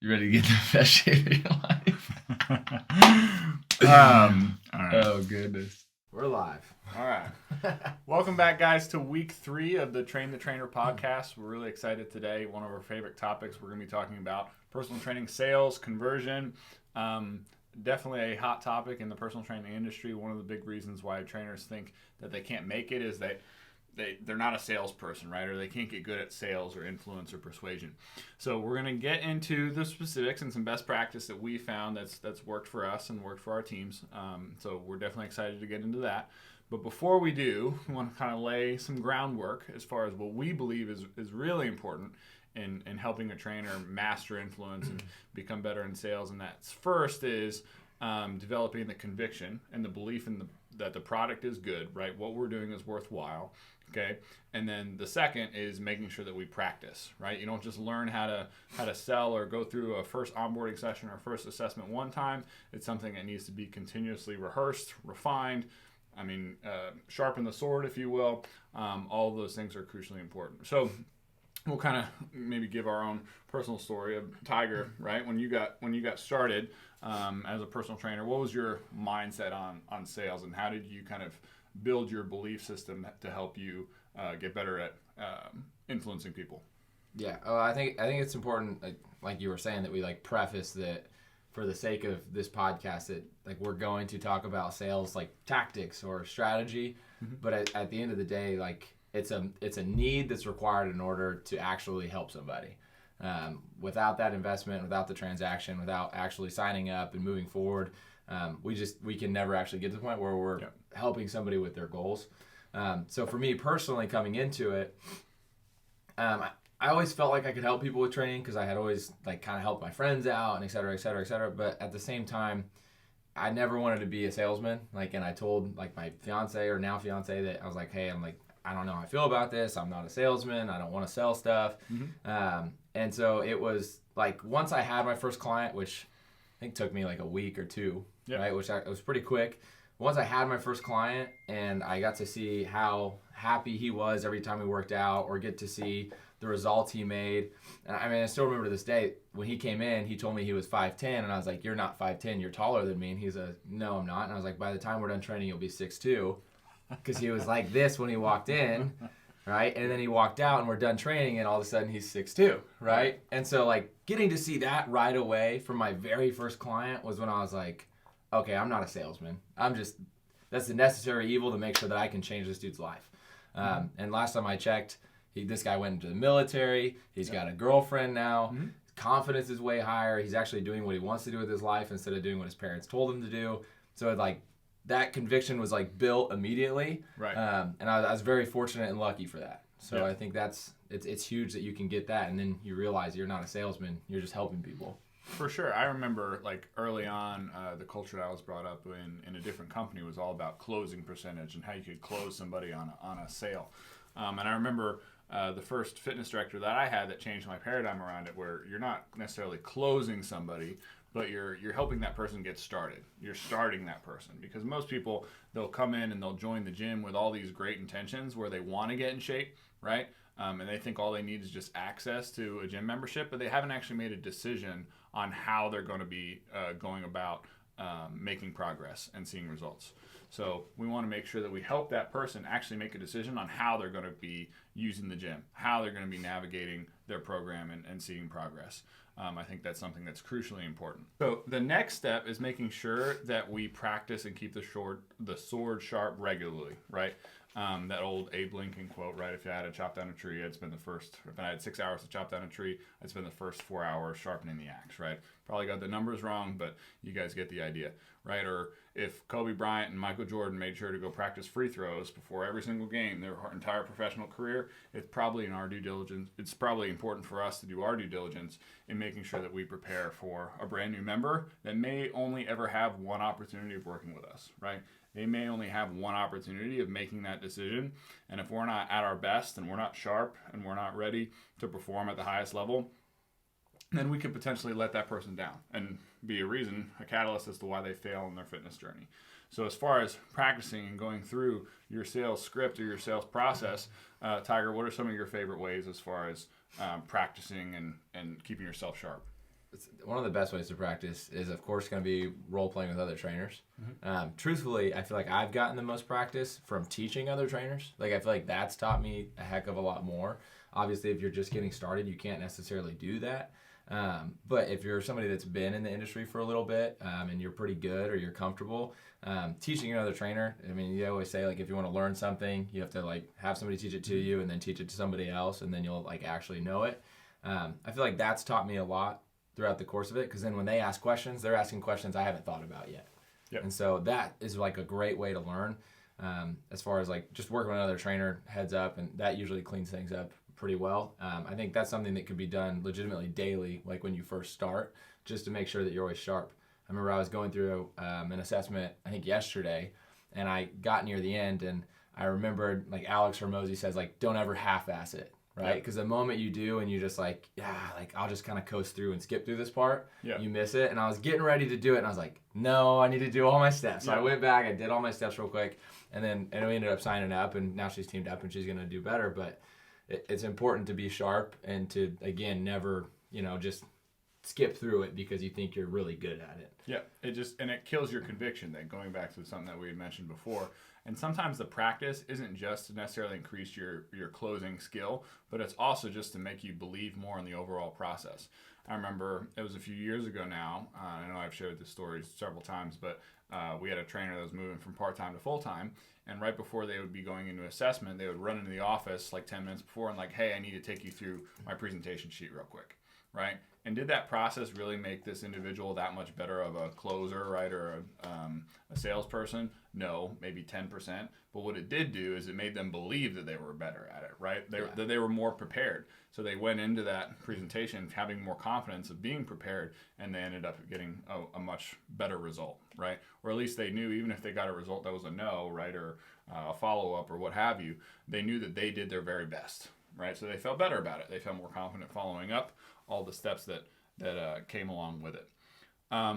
You ready to get the best shape of your life? All right. Oh, goodness. We're live. All right. Welcome back, guys, to week 3 of the Train the Trainer podcast. We're really excited today. One of our favorite topics we're going to be talking about personal training sales, conversion. Definitely a hot topic in the personal training industry. One of the big reasons why trainers think that they can't make it is that they're not a salesperson, right? Or they can't get good at sales or influence or persuasion. So we're going to get into the specifics and some best practice that we found that's worked for us and worked for our teams. So we're definitely excited to get into that. But before we do, we want to kind of lay some groundwork as far as what we believe is really important in helping a trainer master influence and become better in sales. And that's first is developing the conviction and the belief in that the product is good, right? What we're doing is worthwhile. Okay, and then the second is making sure that we practice, right? You don't just learn how to sell or go through a first onboarding session or first assessment one time. It's something that needs to be continuously rehearsed, refined. Sharpen the sword, if you will. All of those things are crucially important. So we'll kind of maybe give our own personal story of Tiger, right? When you got started as a personal trainer, what was your mindset on sales, and how did you kind of build your belief system to help you get better at influencing people? Yeah, I think it's important, like you were saying, that we preface that for the sake of this podcast that we're going to talk about sales tactics or strategy, but at the end of the day, it's a need that's required in order to actually help somebody. Without that investment, without the transaction, without actually signing up and moving forward, we can never actually get to the point where we're helping somebody with their goals. So for me personally, coming into it, I always felt like I could help people with training because I had always kind of helped my friends out and et cetera, et cetera, et cetera. But at the same time, I never wanted to be a salesman. And I told my fiance or now fiance that I was like, hey, I don't know how I feel about this. I'm not a salesman. I don't want to sell stuff. And so it was once I had my first client, which I think took me a week or two, right? It was pretty quick. Once I had my first client and I got to see how happy he was every time we worked out or get to see the results he made. And I still remember to this day, when he came in, he told me he was 5'10", and I was like, you're not 5'10", you're taller than me. And he's no, I'm not. And I was like, by the time we're done training, you'll be 6'2", because he was like this when he walked in, right? And then he walked out and we're done training and all of a sudden he's 6'2", right? And so getting to see that right away from my very first client was when I was like, okay, I'm not a salesman. That's the necessary evil to make sure that I can change this dude's life. And last time I checked, this guy went into the military. He's got a girlfriend now. Confidence is way higher. He's actually doing what he wants to do with his life instead of doing what his parents told him to do. So that conviction was built immediately. Right. And I was very fortunate and lucky for that. So I think it's huge that you can get that, and then you realize you're not a salesman. You're just helping people. For sure. I remember early on, the culture that I was brought up in a different company was all about closing percentage and how you could close somebody on a sale. And I remember the first fitness director that I had that changed my paradigm around it, where you're not necessarily closing somebody, but you're helping that person get started. You're starting that person, because most people, they'll come in and they'll join the gym with all these great intentions where they want to get in shape, right? And they think all they need is just access to a gym membership, but they haven't actually made a decision on how they're going to be going about making progress and seeing results. So we want to make sure that we help that person actually make a decision on how they're going to be using the gym, how they're going to be navigating their program and seeing progress. I think that's something that's crucially important. So the next step is making sure that we practice and keep the sword sharp regularly, right? That old Abe Lincoln quote, right? If I had to chop down a tree, if I had 6 hours to chop down a tree, I'd spend the first 4 hours sharpening the axe, right? Probably got the numbers wrong, but you guys get the idea, right? Or if Kobe Bryant and Michael Jordan made sure to go practice free throws before every single game, their entire professional career, it's probably in our due diligence. It's probably important for us to do our due diligence in making sure that we prepare for a brand new member that may only ever have one opportunity of working with us, right? They may only have one opportunity of making that decision. And if we're not at our best and we're not sharp and we're not ready to perform at the highest level, then we could potentially let that person down and be a catalyst as to why they fail in their fitness journey. So as far as practicing and going through your sales script or your sales process, Tiger, what are some of your favorite ways as far as practicing and keeping yourself sharp? one of the best ways to practice is, of course, going to be role playing with other trainers. Truthfully, I feel like I've gotten the most practice from teaching other trainers. Like, I feel like that's taught me a heck of a lot more. Obviously, if you're just getting started, you can't necessarily do that. But if you're somebody that's been in the industry for a little bit and you're pretty good or you're comfortable, teaching another trainer, I mean, you always say, like, if you want to learn something, you have to, like, have somebody teach it to you and then teach it to somebody else, and then you'll, like, actually know it. I feel like that's taught me a lot throughout the course of it, because then when they ask questions, they're asking questions I haven't thought about yet. Yep. And so that is, like, a great way to learn as far as, like, just working with another trainer heads up, and that usually cleans things up pretty well. I think that's something that could be done legitimately daily, like when you first start, just to make sure that you're always sharp. I remember I was going through an assessment, I think yesterday, and I got near the end, and I remembered, like, Alex Hormozy says, like, don't ever half-ass it, right? Because the moment you do and you just like, like, I'll just kind of coast through and skip through this part, you miss it. And I was getting ready to do it, and I was like, no, I need to do all my steps. So I went back, I did all my steps real quick, and we ended up signing up, and now she's teamed up, and she's going to do better. But it's important to be sharp and to, again, never, just skip through it because you think you're really good at it. Yeah, it kills your conviction then, going back to something that we had mentioned before. And sometimes the practice isn't just to necessarily increase your closing skill, but it's also just to make you believe more in the overall process. I remember it was a few years ago now. I know I've shared this story several times, but we had a trainer that was moving from part-time to full-time, and right before they would be going into assessment, they would run into the office like 10 minutes before and like, hey, I need to take you through my presentation sheet real quick, right? And did that process really make this individual that much better of a closer, right, or a salesperson? No, maybe 10%. But what it did do is it made them believe that they were better at it, right? That they were more prepared. So they went into that presentation having more confidence of being prepared, and they ended up getting a much better result, right? Or at least they knew, even if they got a result that was a no, right, or a follow-up or what have you, they knew that they did their very best, right? So they felt better about it. They felt more confident following up all the steps that came along with it.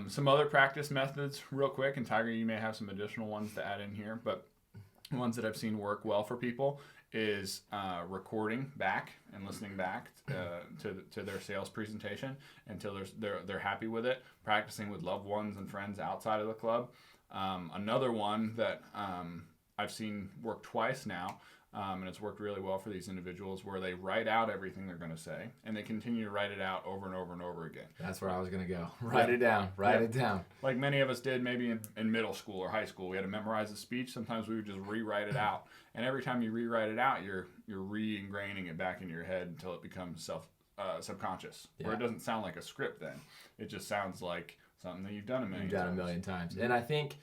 Some other practice methods real quick, and Tiger, you may have some additional ones to add in here, but ones that I've seen work well for people is recording back and listening back to their sales presentation until they're happy with it, practicing with loved ones and friends outside of the club. Another one that I've seen work twice now, and it's worked really well for these individuals, where they write out everything they're going to say, and they continue to write it out over and over and over again. That's where I was going to go. Write it down. Write it down. Like many of us did maybe in middle school or high school. We had to memorize a speech. Sometimes we would just rewrite it out. And every time you rewrite it out, you're re-ingraining it back in your head until it becomes subconscious, where it doesn't sound like a script then. It just sounds like something that you've done a million times. And I think...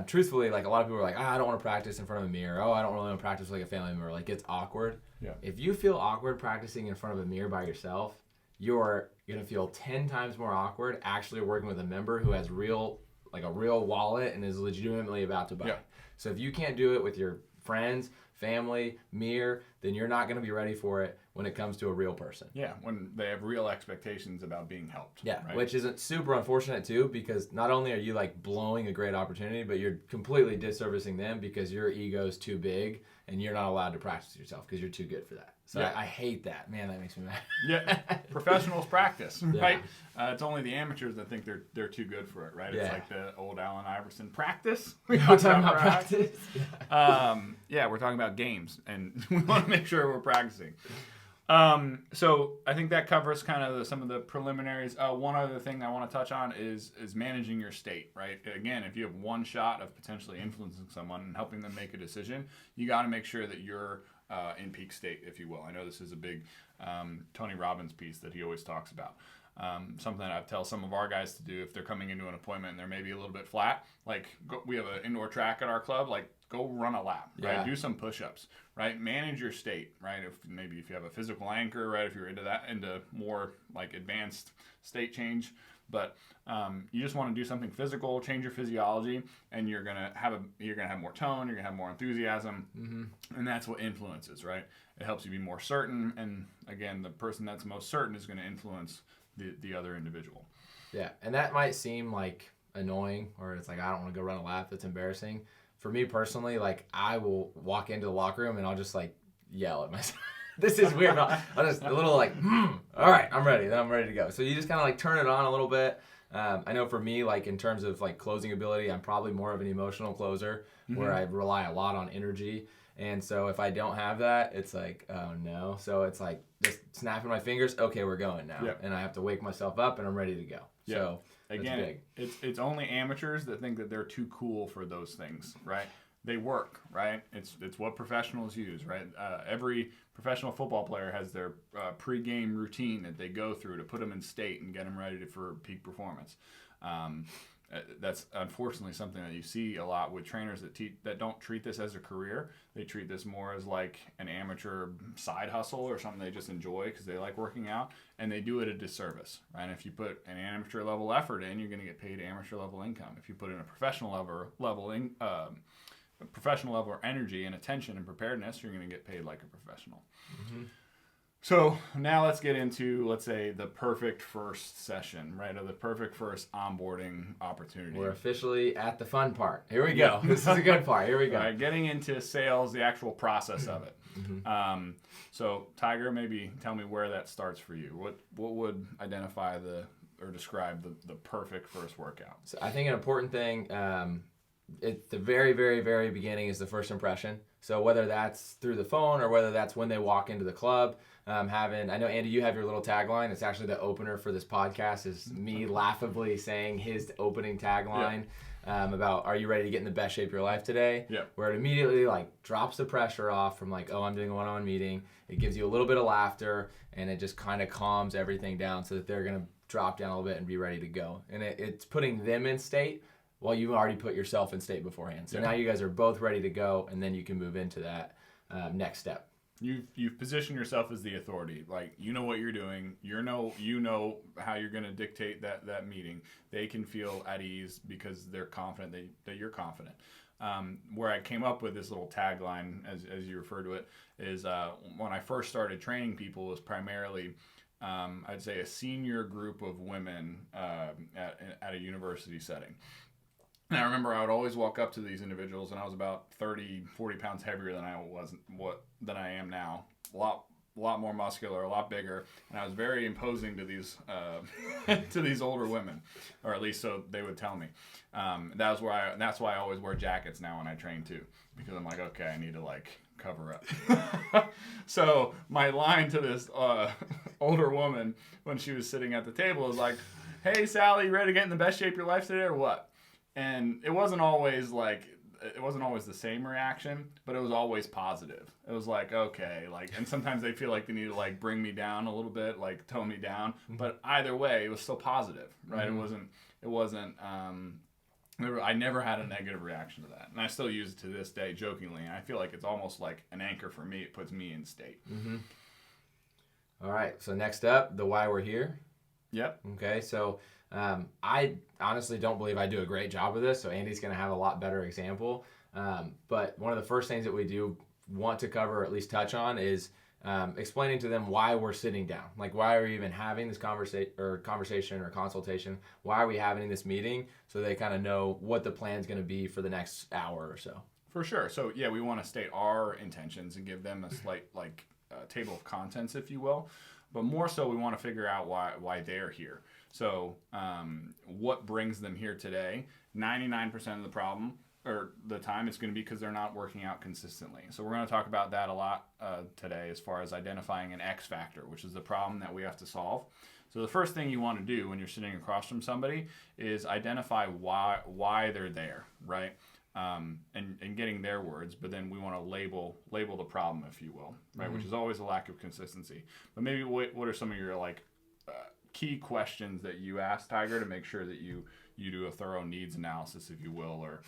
truthfully, like, a lot of people are like, I don't want to practice in front of a mirror. I don't really want to practice with, like, a family member. Like, it's awkward. Yeah. If you feel awkward practicing in front of a mirror by yourself, you're going to feel 10 times more awkward actually working with a member who has a real wallet and is legitimately about to buy. Yeah. So if you can't do it with your friends, family, mirror, then you're not going to be ready for it when it comes to a real person. Yeah, when they have real expectations about being helped. Yeah, right? Which isn't super unfortunate too, because not only are you, like, blowing a great opportunity, but you're completely disservicing them because your ego's too big and you're not allowed to practice yourself because you're too good for that. So I hate that. Man, that makes me mad. Yeah, professionals practice, right? It's only the amateurs that think they're too good for it, right? It's like the old Allen Iverson practice. We're talking about practice. We're talking about games, and we want to make sure we're practicing. So I think that covers kind of some of the preliminaries. One other thing I want to touch on is managing your state, right? Again, if you have one shot of potentially influencing someone and helping them make a decision, you got to make sure that you're in peak state, if you will. I know this is a big Tony Robbins piece that he always talks about. Something that I tell some of our guys to do if they're coming into an appointment and they're maybe a little bit flat. Like, we have an indoor track at our club. Like, go run a lap, right? Yeah. Do some push-ups, right? Manage your state, right? If you have a physical anchor, right? If you're into more like advanced state change, but you just want to do something physical, change your physiology, and you're gonna have more tone, you're gonna have more enthusiasm, and that's what influences, right? It helps you be more certain, and again, the person that's most certain is going to influence the other individual. Yeah, and that might seem like annoying, or it's like, I don't want to go run a lap. That's embarrassing. For me personally, like, I will walk into the locker room and I'll just, like, yell at myself. this is weird. But I'm just a little like, all right, I'm ready to go. So you just kind of like turn it on a little bit. I know for me, like in terms of like closing ability, I'm probably more of an emotional closer where I rely a lot on energy. And so if I don't have that, it's like, oh no. So it's like just snapping my fingers. Okay, we're going now. Yep. And I have to wake myself up and I'm ready to go. Yep. So again, it's only amateurs that think that they're too cool for those things, right? They work, right? It's what professionals use, right? Every professional football player has their pre-game routine that they go through to put them in state and get them ready for peak performance. That's unfortunately something that you see a lot with trainers that don't treat this as a career. They treat this more as like an amateur side hustle or something they just enjoy because they like working out, and they do it a disservice, right? If you put an amateur level effort in, you're going to get paid amateur level income. If you put in a professional level energy and attention and preparedness, you're going to get paid like a professional. Mm-hmm. So now let's get into, let's say, the perfect first session, right? Or the perfect first onboarding opportunity. We're officially at the fun part. Here we go. This is a good part. Here we go. Right, getting into sales, the actual process of it. Mm-hmm. So Tiger, maybe tell me where that starts for you. What would identify or describe the perfect first workout? So I think an important thing at the very, very, very beginning is the first impression. So whether that's through the phone or whether that's when they walk into the club, I know, Andy, you have your little tagline. It's actually the opener for this podcast is me laughably saying his opening tagline about, are you ready to get in the best shape of your life today? Yeah. Where it immediately like drops the pressure off from like, oh, I'm doing a one-on-one meeting. It gives you a little bit of laughter and it just kind of calms everything down so that they're going to drop down a little bit and be ready to go. And it's putting them in state while you've already put yourself in state beforehand. So now you guys are both ready to go, and then you can move into that next step. You've positioned yourself as the authority. Like, you know what you're doing. You know how you're going to dictate that meeting. They can feel at ease because they're confident that you're confident. Where I came up with this little tagline, as you refer to it, is when I first started training people was primarily, I'd say, a senior group of women at a university setting. And I remember I would always walk up to these individuals, and I was about 30, 40 pounds heavier than I am now. A lot more muscular, a lot bigger, and I was very imposing to these to these older women, or at least so they would tell me. That's why I always wear jackets now when I train too, because I'm like, okay, I need to like cover up. So my line to this older woman when she was sitting at the table was like, "Hey Sally, you ready to get in the best shape of your life today, or what?" And it wasn't always the same reaction, but it was always positive. It was like, okay, like, and sometimes they feel like they need to like bring me down a little bit, like tone me down. Mm-hmm. But either way, it was still positive, right? Mm-hmm. It wasn't. I never had a negative reaction to that, and I still use it to this day, jokingly. And I feel like it's almost like an anchor for me. It puts me in state. Mm-hmm. All right. So next up, the why we're here. Yep. Okay. So. I honestly don't believe I do a great job of this, so Andy's going to have a lot better example. But one of the first things that we do want to cover, or at least touch on, is explaining to them why we're sitting down. Like, why are we even having this conversation or consultation? Why are we having this meeting? So they kind of know what the plan's going to be for the next hour or so. For sure. So, yeah, we want to state our intentions and give them a slight, table of contents, if you will. But more so, we want to figure out why they're here. So what brings them here today? 99% of the problem, or the time, it's going to be because they're not working out consistently. So we're going to talk about that a lot today as far as identifying an X factor, which is the problem that we have to solve. So the first thing you want to do when you're sitting across from somebody is identify why they're there, right? And getting their words, but then we want to label the problem, if you will, right? Mm-hmm. Which is always a lack of consistency. But maybe what are some of your key questions that you ask Tiger to make sure that you do a thorough needs analysis, if you will, or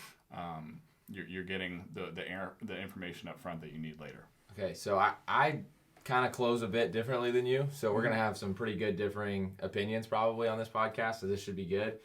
you're getting the information up front that you need later. Okay, so I kind of close a bit differently than you, so we're going to have some pretty good differing opinions probably on this podcast, so this should be good.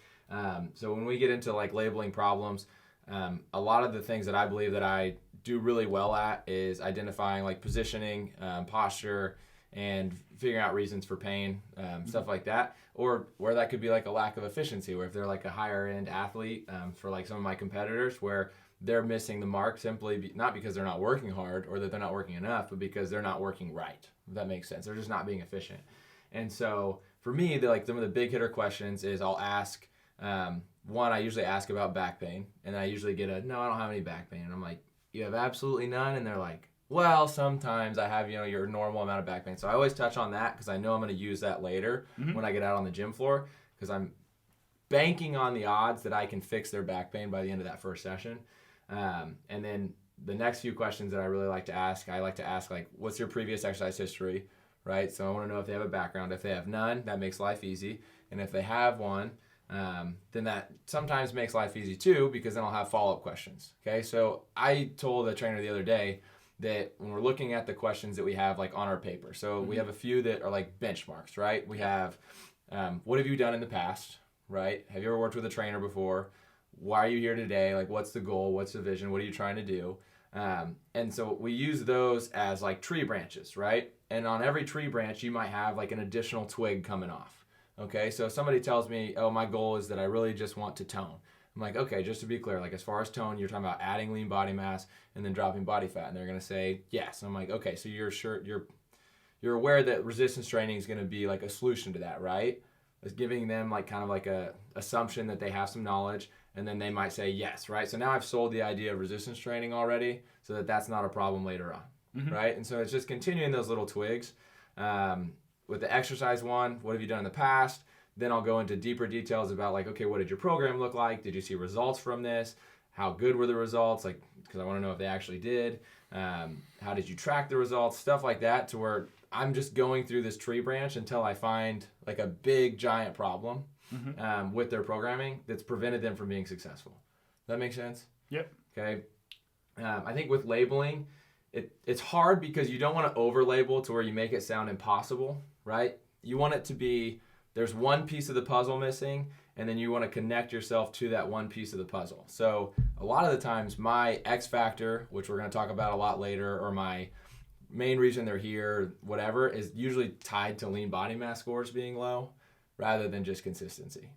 So when we get into labeling problems, a lot of the things that I believe that I do really well at is identifying positioning, posture, and figuring out reasons for pain, stuff like that. Or where that could be like a lack of efficiency, where if they're like a higher end athlete, for like some of my competitors, where they're missing the mark simply not because they're not working hard or that they're not working enough, but because they're not working right. If that makes sense. They're just not being efficient. And so for me, like some of the big hitter questions is I'll ask, one, I usually ask about back pain, and I usually get no, I don't have any back pain. And I'm like, you have absolutely none? And they're like, well, sometimes I have, your normal amount of back pain. So I always touch on that because I know I'm going to use that later when I get out on the gym floor, because I'm banking on the odds that I can fix their back pain by the end of that first session. And then the next few questions that I really like to ask, like, what's your previous exercise history, right? So I want to know if they have a background. If they have none, that makes life easy. And if they have one, then that sometimes makes life easy too, because then I'll have follow-up questions. Okay, so I told the trainer the other day that when we're looking at the questions that we have like on our paper, so we have a few that are like benchmarks, right? We have, what have you done in the past, right? Have you ever worked with a trainer before? Why are you here today? Like, what's the goal? What's the vision? What are you trying to do? And so we use those as like tree branches, right? And on every tree branch, you might have like an additional twig coming off. Okay, so if somebody tells me, oh, my goal is that I really just want to tone. I'm like, okay, just to be clear, like as far as tone, you're talking about adding lean body mass and then dropping body fat. And they're going to say, yes. I'm like, okay, so you're aware that resistance training is going to be like a solution to that, right? It's giving them like kind of like a assumption that they have some knowledge, and then they might say yes, right? So now I've sold the idea of resistance training already, so that that's not a problem later on, right? And so it's just continuing those little twigs. With the exercise one, what have you done in the past? Then I'll go into deeper details about like, okay, what did your program look like? Did you see results from this? How good were the results? Like, because I want to know if they actually did. How did you track the results? Stuff like that, to where I'm just going through this tree branch until I find like a big giant problem with their programming that's prevented them from being successful. Does that make sense? Yep. Okay. I think with labeling, it's hard because you don't want to over label to where you make it sound impossible, right? You want it to be, there's one piece of the puzzle missing, and then you want to connect yourself to that one piece of the puzzle. So a lot of the times my X factor, which we're going to talk about a lot later, or my main reason they're here, whatever, is usually tied to lean body mass scores being low rather than just consistency.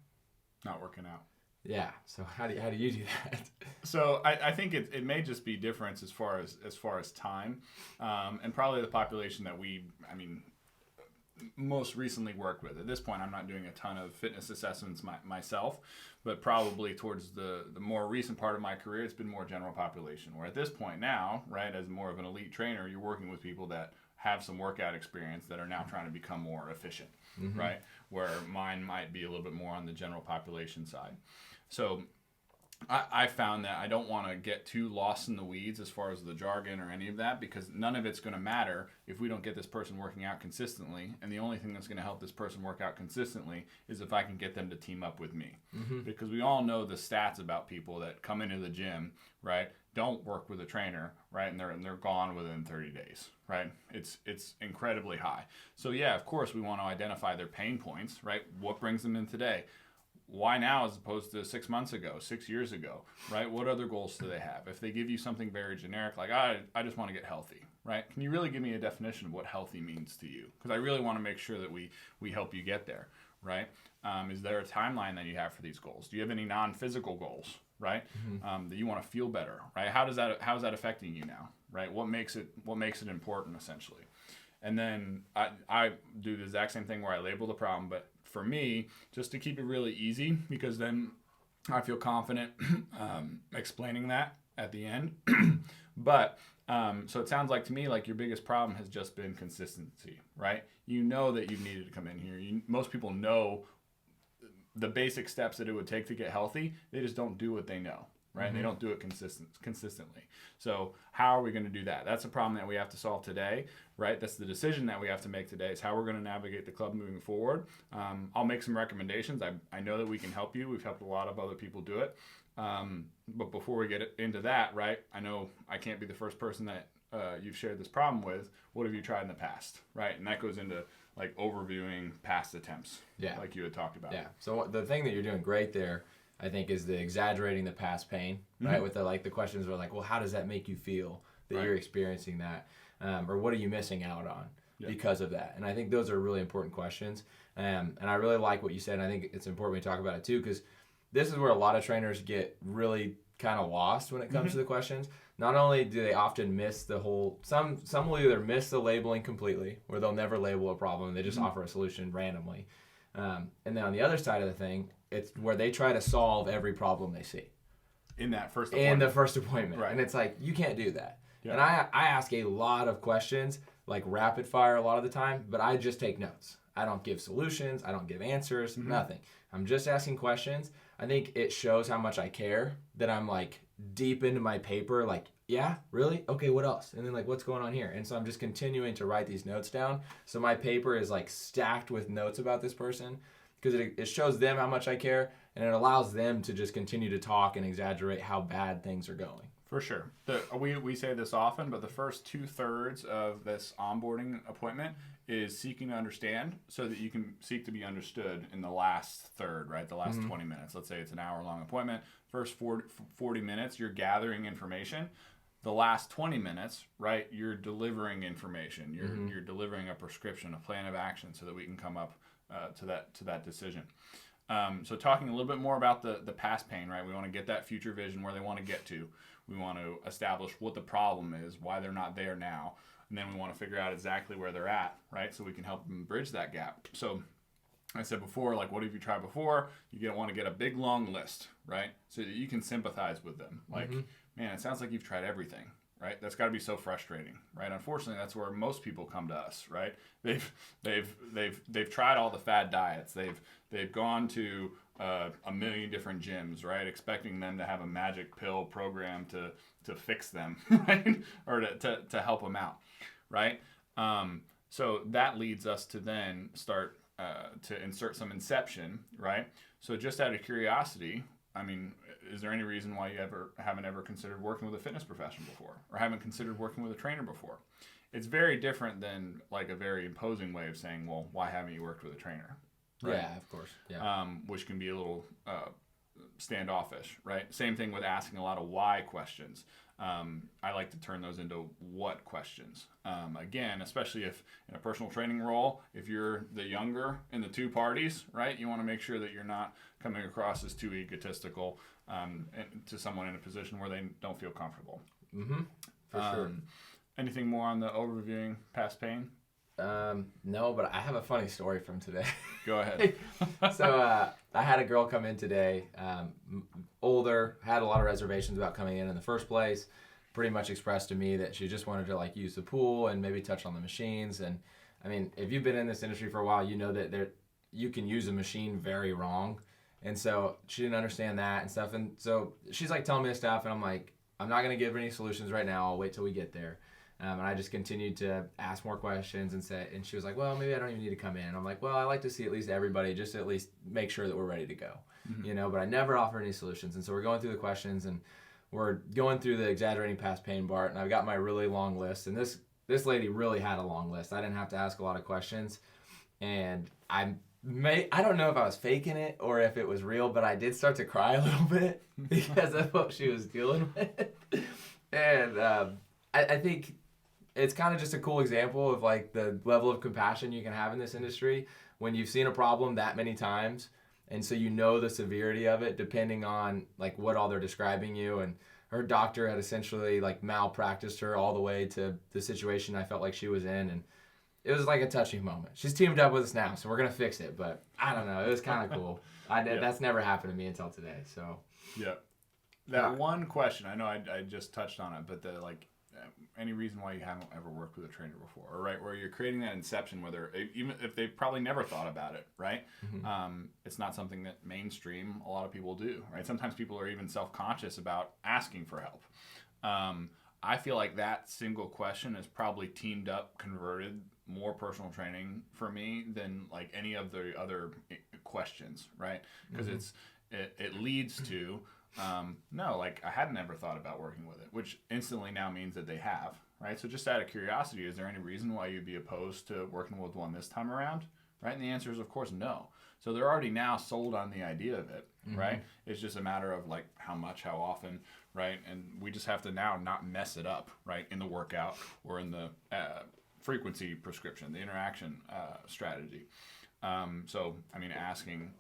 Not working out. Yeah. So how do you do that? So I think it may just be difference as far as time, and probably the population that most recently worked with. At this point, I'm not doing a ton of fitness assessments myself, but probably towards the more recent part of my career, it's been more general population. Where at this point now, right, as more of an elite trainer, you're working with people that have some workout experience that are now trying to become more efficient, right? Where mine might be a little bit more on the general population side. So I found that I don't want to get too lost in the weeds as far as the jargon or any of that, because none of it's going to matter if we don't get this person working out consistently. And the only thing that's going to help this person work out consistently is if I can get them to team up with me. Because we all know the stats about people that come into the gym, right, don't work with a trainer, right, and they're gone within 30 days, right? It's incredibly high. So yeah, of course we want to identify their pain points, right? What brings them in today? Why now as opposed to 6 months ago, 6 years ago, right? What other goals do they have? If they give you something very generic, like, I just want to get healthy, right? Can you really give me a definition of what healthy means to you? Because I really want to make sure that we help you get there, right? Is there a timeline that you have for these goals? Do you have any non-physical goals, right? That you want to feel better, right? How is that affecting you now, right? What makes it important, essentially? And then I do the exact same thing where I label the problem, but for me, just to keep it really easy, because then I feel confident explaining that at the end. But so it sounds like to me like your biggest problem has just been consistency, right? You know that you've needed to come in here. Most people know the basic steps that it would take to get healthy. They just don't do what they know, right? They don't do it consistently. So how are we going to do that? That's a problem that we have to solve today, right? That's the decision that we have to make today, is how we're going to navigate the club moving forward. I'll make some recommendations. I know that we can help you. We've helped a lot of other people do it. But before we get into that, right, I know I can't be the first person that you've shared this problem with. What have you tried in the past, right? And that goes into like overviewing past attempts, like you had talked about. Yeah. So the thing that you're doing great there, I think, is the exaggerating the past pain, right? With the questions are like, well, how does that make you feel that you're experiencing that? Or what are you missing out on? because of that. And I think those are really important questions. And I really like what you said. And I think it's important we talk about it too, because this is where a lot of trainers get really kind of lost when it comes to the questions. Not only do they often miss the whole, some will either miss the labeling completely, where they'll never label a problem, they just offer a solution randomly. And then on the other side of the thing, it's where they try to solve every problem they see. In that first appointment. In the first appointment. Right. And it's like, you can't do that. Yeah. And I ask a lot of questions, like rapid fire a lot of the time, but I just take notes. I don't give solutions. I don't give answers, nothing. I'm just asking questions. I think it shows how much I care that I'm like deep into my paper, like, yeah, really? Okay, what else? And then like, what's going on here? And so I'm just continuing to write these notes down. So my paper is like stacked with notes about this person, because it shows them how much I care, and it allows them to just continue to talk and exaggerate how bad things are going. For sure. We say this often, but the first 2/3 of this onboarding appointment is seeking to understand, so that you can seek to be understood in the last third, right? The last 20 minutes. Let's say it's an hour-long appointment. First 40 minutes, you're gathering information. The last 20 minutes, right, you're delivering information. You're delivering a prescription, a plan of action, so that we can come up to that decision. So talking a little bit more about the past pain, right? We want to get that future vision where they want to get to. We want to establish what the problem is, why they're not there now. And then we want to figure out exactly where they're at, right? So we can help them bridge that gap. So I said before, like, what have you tried before? You want to get a big, long list, right? So that you can sympathize with them. Like, man, it sounds like you've tried everything, right? That's got to be so frustrating, right? Unfortunately, that's where most people come to us, right? They've tried all the fad diets. They've gone to a million different gyms, right? Expecting them to have a magic pill program to fix them, right? Or to help them out, right? So that leads us to then start to insert some inception, right? So just out of curiosity, I mean, is there any reason why you haven't ever considered working with a fitness professional before, or haven't considered working with a trainer before? It's very different than like a very imposing way of saying, well, why haven't you worked with a trainer? Right? Yeah, of course. Yeah. Which can be a little standoffish, right? Same thing with asking a lot of why questions. I like to turn those into what questions. Again, especially if in a personal training role, if you're the younger in the two parties, right, you want to make sure that you're not coming across as too egotistical and to someone in a position where they don't feel comfortable. For sure. Anything more on the overviewing past pain? No, but I have a funny story from today. Go ahead. So I had a girl come in today, older, had a lot of reservations about coming in the first place, pretty much expressed to me that she just wanted to like use the pool and maybe touch on the machines. And I mean, if you've been in this industry for a while, you know that you can use a machine very wrong. And so she didn't understand that and stuff. And so she's like telling me this stuff, and I'm like, I'm not going to give her any solutions right now. I'll wait till we get there. And I just continued to ask more questions and she was like, well, maybe I don't even need to come in. And I'm like, well, I like to see at least everybody, just to at least make sure that we're ready to go, but I never offer any solutions. And so we're going through the questions and we're going through the exaggerating past pain part, and I've got my really long list. And this lady really had a long list. I didn't have to ask a lot of questions, and I don't know if I was faking it or if it was real, but I did start to cry a little bit because of what she was dealing with. And I think it's kind of just a cool example of like the level of compassion you can have in this industry when you've seen a problem that many times, and so you know the severity of it depending on like what all they're describing you. And her doctor had essentially like malpracticed her all the way to the situation I felt like she was in, and it was like a touching moment. She's teamed up with us now, so we're gonna fix it. But I don't know, it was kind of cool. That's never happened to me until today. So that one question, I know I just touched on it, but any reason why you haven't ever worked with a trainer before, or right where you're creating that inception, whether even if they've probably never thought about it, right? It's not something that mainstream a lot of people do, right? Sometimes people are even self-conscious about asking for help. I feel like that single question has probably teamed up, converted more personal training for me than like any of the other questions, right? Because it leads to no, like I had never thought about working with it, which instantly now means that they have, right? So just out of curiosity, is there any reason why you'd be opposed to working with one this time around, right? And the answer is, of course, no. So they're already now sold on the idea of it, right? It's just a matter of like how much, how often, right? And we just have to now not mess it up, right? In the workout or in the frequency prescription, the interaction strategy. So, I mean, asking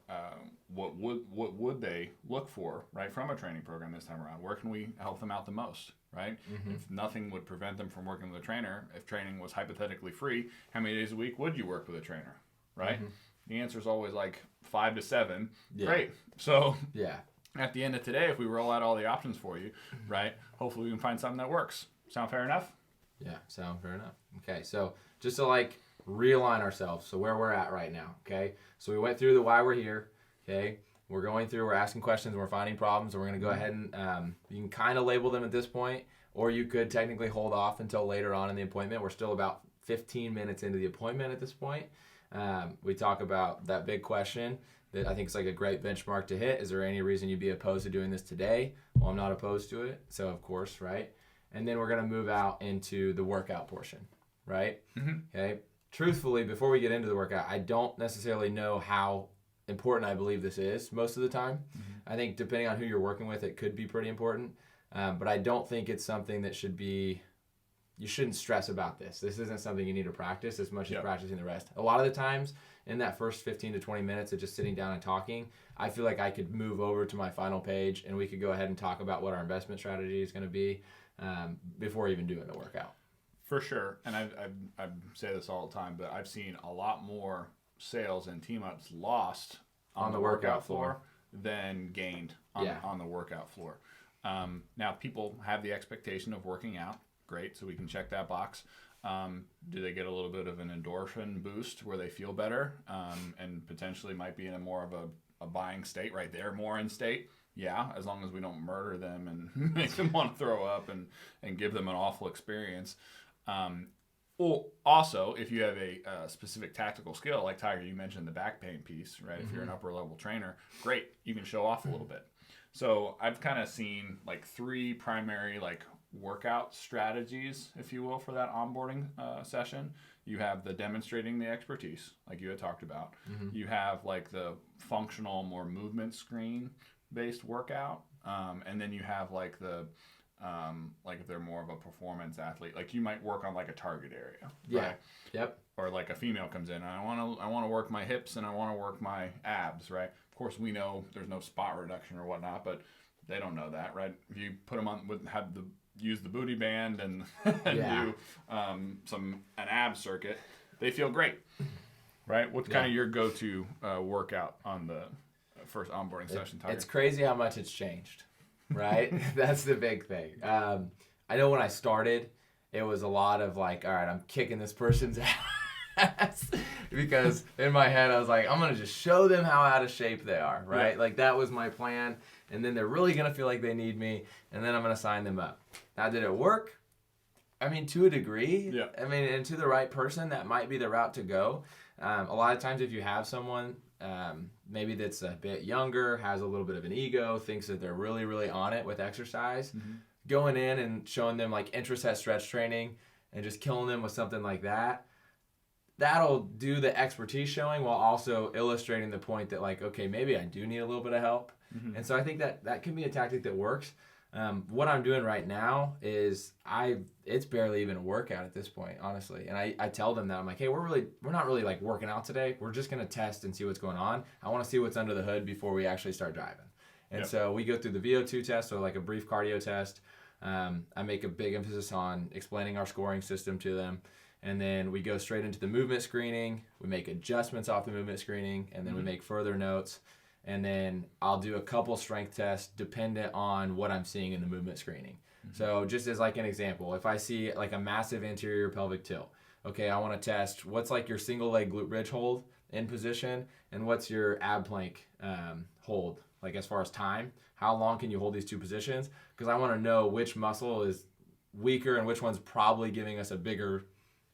what would they look for, right, from a training program this time around? Where can we help them out the most, right? If nothing would prevent them from working with a trainer, if training was hypothetically free, how many days a week would you work with a trainer, right? The answer is always like 5 to 7. Yeah. Great. So Yeah. at the end of today, if we roll out all the options for you, right, hopefully we can find something that works. Sound fair enough? Yeah, sound fair enough. Okay, so just to like realign ourselves, so where we're at right now, okay? So we went through the why we're here, okay? We're asking questions, we're finding problems, and we're going to go ahead and you can kind of label them at this point, or you could technically hold off until later on in the appointment. We're still about 15 minutes into the appointment at this point. We talk about that big question that I think is like a great benchmark to hit. Is there any reason you'd be opposed to doing this today? Well, I'm not opposed to it, so of course, right? And then we're going to move out into the workout portion, right? Okay. Truthfully, before we get into the workout, I don't necessarily know how important I believe this is most of the time. I think depending on who you're working with, it could be pretty important. But I don't think it's something that you shouldn't stress about this. This isn't something you need to practice as much as practicing the rest. A lot of the times in that first 15 to 20 minutes of just sitting down and talking, I feel like I could move over to my final page and we could go ahead and talk about what our investment strategy is going to be before even doing the workout. For sure, and I say this all the time, but I've seen a lot more sales and team-ups lost on the workout floor than gained on the workout floor. Now, people have the expectation of working out. Great, so we can check that box. Do they get a little bit of an endorphin boost where they feel better and potentially might be in a more of a buying state right there, more in state? Yeah, as long as we don't murder them and make them want to throw up and give them an awful experience. Well, also, if you have a specific tactical skill, like Tiger, you mentioned the back pain piece, right? If you're an upper level trainer, great, you can show off a little bit. So I've kind of seen like 3 primary like workout strategies, if you will, for that onboarding session. You have the demonstrating the expertise, like you had talked about. You have like the functional, more movement screen based workout, and then you have like the like if they're more of a performance athlete, like you might work on like a target area, right? Yep. Or like a female comes in, and I want to work my hips and I want to work my abs, right? Of course, we know there's no spot reduction or whatnot, but they don't know that, right? If you put them on use the booty band and do an ab circuit, they feel great, right? What's kind of your go-to workout on the first onboarding session, Tiger? It's crazy how much it's changed, right? That's the big thing. I know when I started, it was a lot of like, all right, I'm kicking this person's ass because in my head I was like, I'm going to just show them how out of shape they are, right? Like that was my plan. And then they're really going to feel like they need me, and then I'm going to sign them up. Now, did it work? I mean, to a degree. Yeah. I mean, and to the right person, that might be the route to go. A lot of times if you have someone maybe that's a bit younger, has a little bit of an ego, thinks that they're really, really on it with exercise, going in and showing them like intraset stretch training and just killing them with something like that, that'll do the expertise showing while also illustrating the point that like, okay, maybe I do need a little bit of help. And so I think that can be a tactic that works. What I'm doing right now is it's barely even a workout at this point, honestly. And I tell them that I'm like, hey, we're not really like working out today. We're just going to test and see what's going on. I want to see what's under the hood before we actually start driving. And so we go through the VO2 test, so like a brief cardio test. I make a big emphasis on explaining our scoring system to them. And then we go straight into the movement screening. We make adjustments off the movement screening, and then we make further notes. And then I'll do a couple strength tests dependent on what I'm seeing in the movement screening. So just as like an example, if I see like a massive anterior pelvic tilt, okay, I want to test what's like your single leg glute bridge hold in position and what's your ab plank hold, like as far as time. How long can you hold these two positions? Because I want to know which muscle is weaker and which one's probably giving us a bigger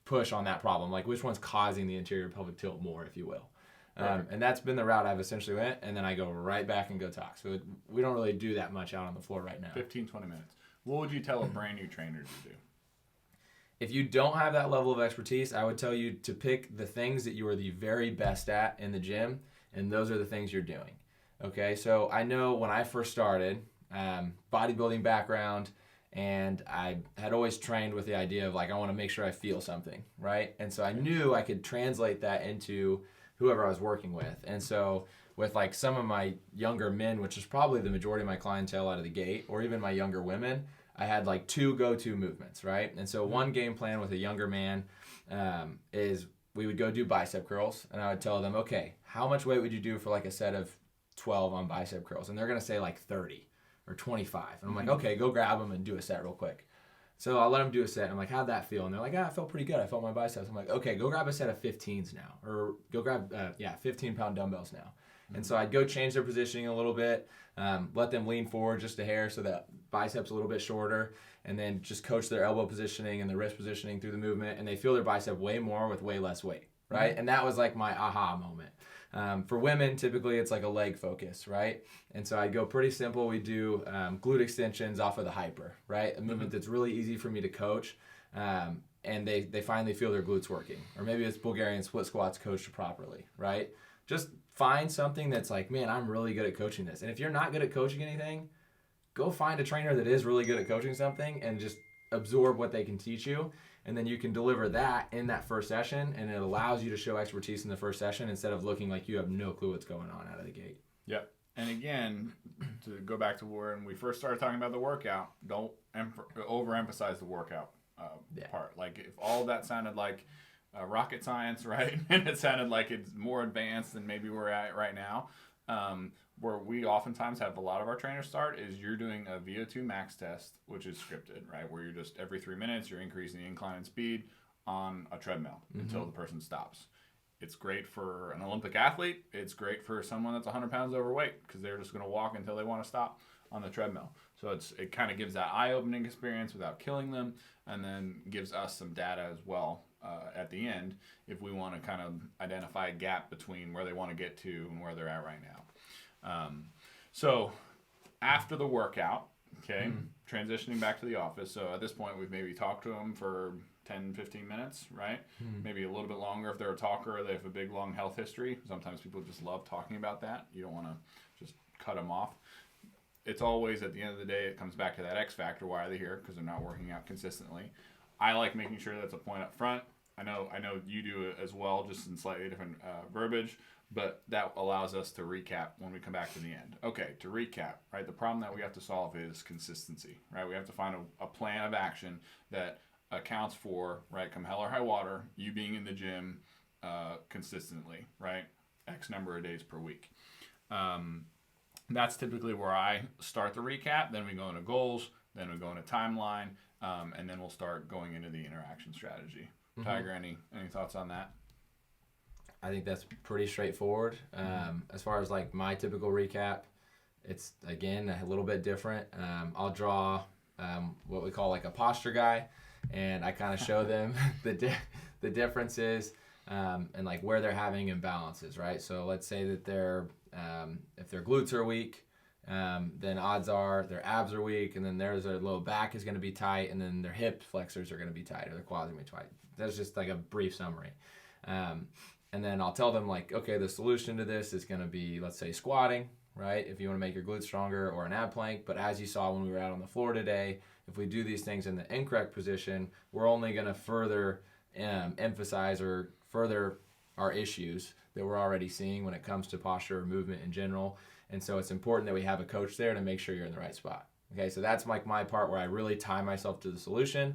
push on that problem, like which one's causing the anterior pelvic tilt more, if you will. And that's been the route I've essentially went, and then I go right back and go talk. So we don't really do that much out on the floor right now. 15, 20 minutes. What would you tell a brand new trainer to do? If you don't have that level of expertise, I would tell you to pick the things that you are the very best at in the gym, and those are the things you're doing. Okay, so I know when I first started, bodybuilding background, And I had always trained with the idea of like, I want to make sure I feel something, right? And so I knew I could translate that into whoever I was working with. And so with like some of my younger men, which is probably the majority of my clientele out of the gate, or even my younger women, I had like 2 go-to movements, right? And so one game plan with a younger man is we would go do bicep curls, and I would tell them, okay, how much weight would you do for like a set of 12 on bicep curls? And they're going to say like 30 or 25. And I'm like, okay, go grab them and do a set real quick. So I'll let them do a set. And I'm like, how'd that feel? And they're like, it felt pretty good. I felt my biceps. I'm like, okay, go grab a set of 15s now. Or go grab, 15-pound dumbbells now. And so I'd go change their positioning a little bit, let them lean forward just a hair so that biceps a little bit shorter, and then just coach their elbow positioning and their wrist positioning through the movement, and they feel their bicep way more with way less weight, right? And that was like my aha moment. For women, typically it's like a leg focus, right? And so I'd go pretty simple. We do glute extensions off of the hyper, right? A movement that's really easy for me to coach, and they finally feel their glutes working. Or maybe it's Bulgarian split squats coached properly, right? Just find something that's like, man, I'm really good at coaching this. And if you're not good at coaching anything, go find a trainer that is really good at coaching something and just absorb what they can teach you. And then you can deliver that in that first session, and it allows you to show expertise in the first session instead of looking like you have no clue what's going on out of the gate. Yep. And again, to go back to when we first started talking about the workout, don't overemphasize the workout part. Like if all that sounded like rocket science, right? And it sounded like it's more advanced than maybe we're at right now. Where we oftentimes have a lot of our trainers start is you're doing a VO2 max test, which is scripted, right? Where you're just every 3 minutes, you're increasing the incline and speed on a treadmill until the person stops. It's great for an Olympic athlete. It's great for someone that's 100 pounds overweight because they're just going to walk until they want to stop on the treadmill. So it kind of gives that eye-opening experience without killing them, and then gives us some data as well at the end if we want to kind of identify a gap between where they want to get to and where they're at right now. So after the workout, okay, transitioning back to the office. So at this point, we've maybe talked to them for 10, 15 minutes, right? Maybe a little bit longer if they're a talker or they have a big, long health history. Sometimes people just love talking about that. You don't want to just cut them off. It's always, at the end of the day, it comes back to that X factor. Why are they here? Because they're not working out consistently. I like making sure that's a point up front. I know you do it as well, just in slightly different verbiage, but that allows us to recap when we come back to the end. Okay, to recap, right? The problem that we have to solve is consistency, right? We have to find a plan of action that accounts for, right, come hell or high water, you being in the gym consistently, right? X number of days per week. That's typically where I start the recap. Then we go into goals. Then we go into timeline. And then we'll start going into the interaction strategy. Tiger, any thoughts on that? I think that's pretty straightforward. As far as like my typical recap, it's again a little bit different. I'll draw what we call like a posture guy, and I kind of show them the differences and like where they're having imbalances, right? So let's say that if their glutes are weak, then odds are their abs are weak, and then their low back is going to be tight, and then their hip flexors are going to be tight, or their quads are going to be tight. That's just like a brief summary. And then I'll tell them like, okay, the solution to this is going to be, let's say, squatting, right? If you want to make your glutes stronger, or an ab plank. But as you saw when we were out on the floor today, if we do these things in the incorrect position, we're only going to further emphasize or further our issues that we're already seeing when it comes to posture or movement in general. And so it's important that we have a coach there to make sure you're in the right spot. Okay, so that's like my part where I really tie myself to the solution,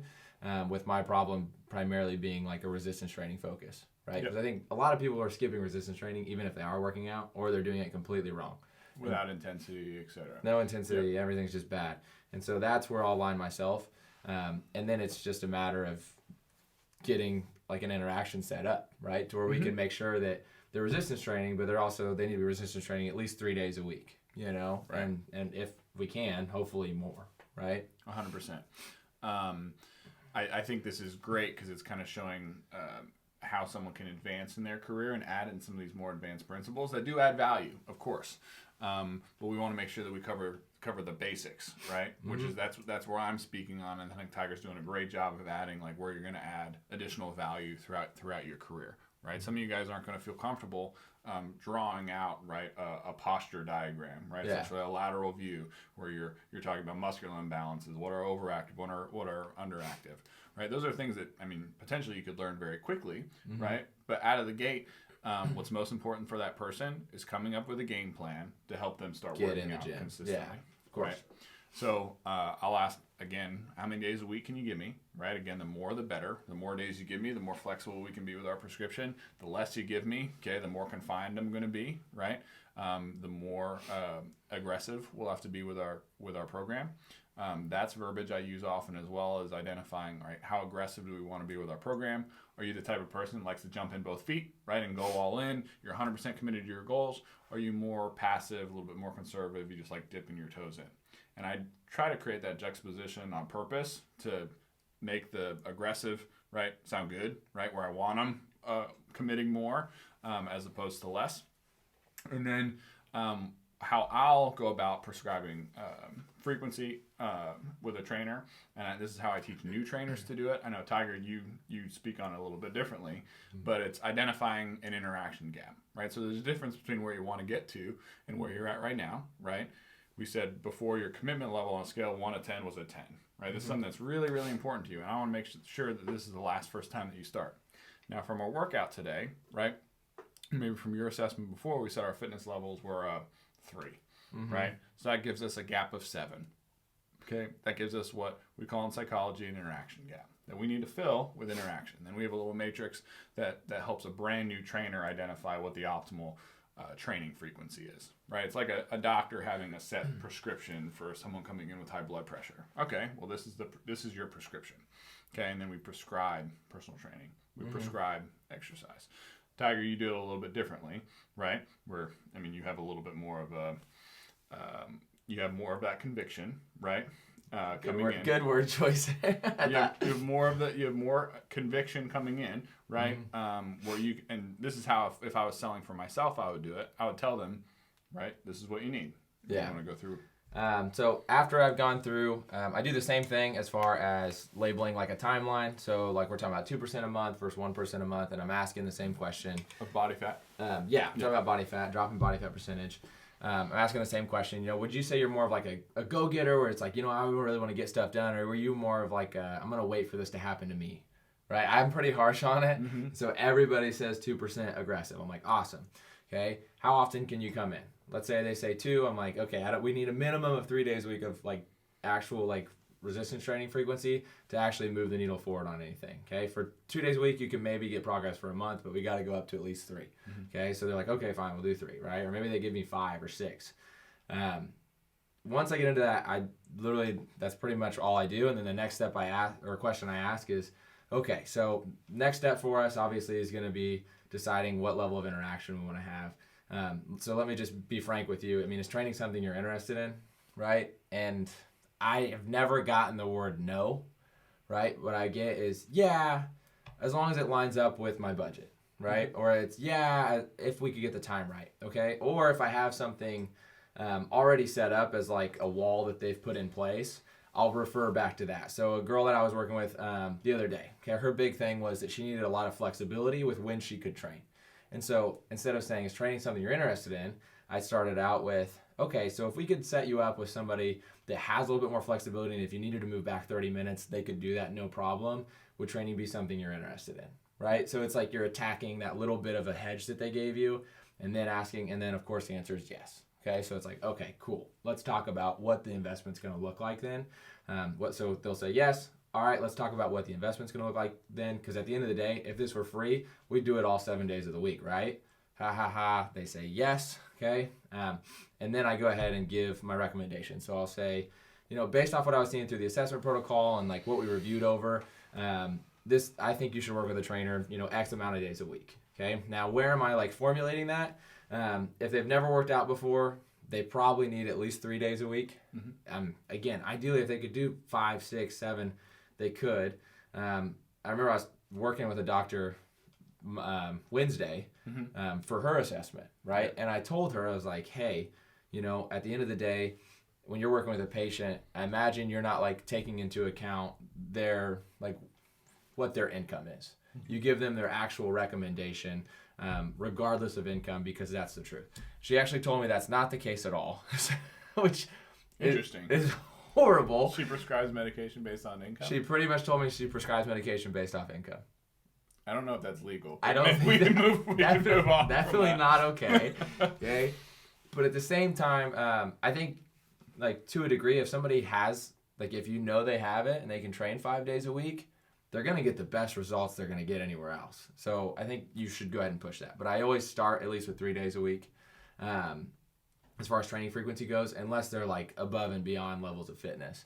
with my problem primarily being like a resistance training focus, right? Because I think a lot of people are skipping resistance training even if they are working out, or they're doing it completely wrong. Without intensity, etc. No intensity, everything's just bad. And so that's where I'll align myself. And then it's just a matter of getting like an interaction set up, right? To where we can make sure that they're resistance training, but they need to be resistance training at least 3 days a week, you know? Right. And if we can, hopefully more, right? 100%. I think this is great because it's kind of showing how someone can advance in their career and add in some of these more advanced principles that do add value, of course. But we want to make sure that we cover the basics, right? Which is that's where I'm speaking on, and I think Tiger's doing a great job of adding like where you're going to add additional value throughout your career. right? Some of you guys aren't going to feel comfortable drawing out, right, a posture diagram, right? Yeah. Essentially a lateral view where you're talking about muscular imbalances, what are overactive, what are underactive, right? Those are things that, I mean, potentially you could learn very quickly, right? But out of the gate, what's most important for that person is coming up with a game plan to help them start working out consistently. Yeah, of course. Right? So I'll ask again, how many days a week can you give me? Right? Again, the more the better. The more days you give me, the more flexible we can be with our prescription. The less you give me, okay, the more confined I'm going to be. Right? The more aggressive we'll have to be with our program. That's verbiage I use often, as well as identifying, right, how aggressive do we want to be with our program? Are you the type of person that likes to jump in both feet, right, and go all in? You're 100% committed to your goals. Or are you more passive, a little bit more conservative? You just like dipping your toes in. And I try to create that juxtaposition on purpose to make the aggressive, right, sound good, right, where I want them committing more as opposed to less. And then how I'll go about prescribing frequency with a trainer, and this is how I teach new trainers to do it. I know, Tiger, you speak on it a little bit differently, but it's identifying an interaction gap, right? So there's a difference between where you want to get to and where you're at right now, right? We said before your commitment level on a scale of 1 to 10 was a 10, right? This is something that's really, really important to you, and I want to make sure that this is the first time that you start. Now, from our workout today, right, maybe from your assessment before, we said our fitness levels were 3, right? So that gives us a gap of 7, okay? That gives us what we call in psychology an interaction gap that we need to fill with interaction. Then we have a little matrix that helps a brand new trainer identify what the optimal training frequency is, right? It's like a doctor having a set prescription for someone coming in with high blood pressure. Okay, well, this is your prescription, okay? And then we prescribe personal training. We prescribe exercise. Tiger, you do it a little bit differently, right? Where, I mean, you have a little bit more of you have more of that conviction, right? Coming in. Good word choice. you have more conviction coming in, right? Where you, and this is how, if I was selling for myself, I would do it. I would tell them, right, this is what you need. Yeah. You want to go through. So after I've gone through, I do the same thing as far as labeling like a timeline. So like we're talking about 2% a month versus 1% a month, and I'm asking the same question. Of body fat? I'm talking about body fat, dropping body fat percentage. I'm asking the same question. Would you say you're more of like a go-getter where it's like, I really want to get stuff done, or were you more of like I'm going to wait for this to happen to me, right? I'm pretty harsh on it. So everybody says 2% aggressive. I'm like, awesome. Okay. How often can you come in? Let's say they say 2. I'm like, okay, we need a minimum of 3 days a week of like actual like resistance training frequency to actually move the needle forward on anything. Okay. For 2 days a week, you can maybe get progress for a month, but we got to go up to at least 3. Okay. So they're like, okay, fine, we'll do 3, right? Or maybe they give me 5 or 6. Once I get into that, that's pretty much all I do. And then the next step question I ask is, okay, so next step for us obviously is going to be deciding what level of interaction we want to have. So let me just be frank with you. I mean, is training something you're interested in, right? And I have never gotten the word no, right? What I get is, yeah, as long as it lines up with my budget, right? Or it's, yeah, if we could get the time right, okay? Or if I have something already set up as like a wall that they've put in place, I'll refer back to that. So a girl that I was working with the other day, okay, her big thing was that she needed a lot of flexibility with when she could train. And so instead of saying, is training something you're interested in, I started out with, okay, so if we could set you up with somebody that has a little bit more flexibility, and if you needed to move back 30 minutes, they could do that no problem, would training be something you're interested in, right? So it's like you're attacking that little bit of a hedge that they gave you, and then asking, and then of course the answer is yes. Okay, so it's like, okay, cool. Let's talk about what the investment's going to look like then. So they'll say yes. All right, let's talk about what the investment's going to look like then, because at the end of the day, if this were free, we'd do it all 7 days of the week, right? Ha ha ha. They say yes, okay? And then I go ahead and give my recommendation. So I'll say, based off what I was seeing through the assessment protocol and like what we reviewed over, I think you should work with a trainer, X amount of days a week, okay? Now, where am I like formulating that? If they've never worked out before, they probably need at least 3 days a week. Again, ideally, if they could do 5, 6, 7, they could. I remember I was working with a doctor Wednesday for her assessment, right? And I told her, I was like, hey, at the end of the day, when you're working with a patient, I imagine you're not like taking into account their like what their income is. You give them their actual recommendation, regardless of income, because that's the truth. She actually told me that's not the case at all, which Interesting. is horrible. She prescribes medication based on income? She pretty much told me she prescribes medication based off income. I don't know if that's legal. I don't think we can move on. Definitely not okay. Okay. But at the same time, I think, like, to a degree, if somebody has, like, if you know they have it and they can train 5 days a week, they're going to get the best results they're going to get anywhere else. So I think you should go ahead and push that. But I always start at least with 3 days a week as far as training frequency goes, unless they're, like, above and beyond levels of fitness.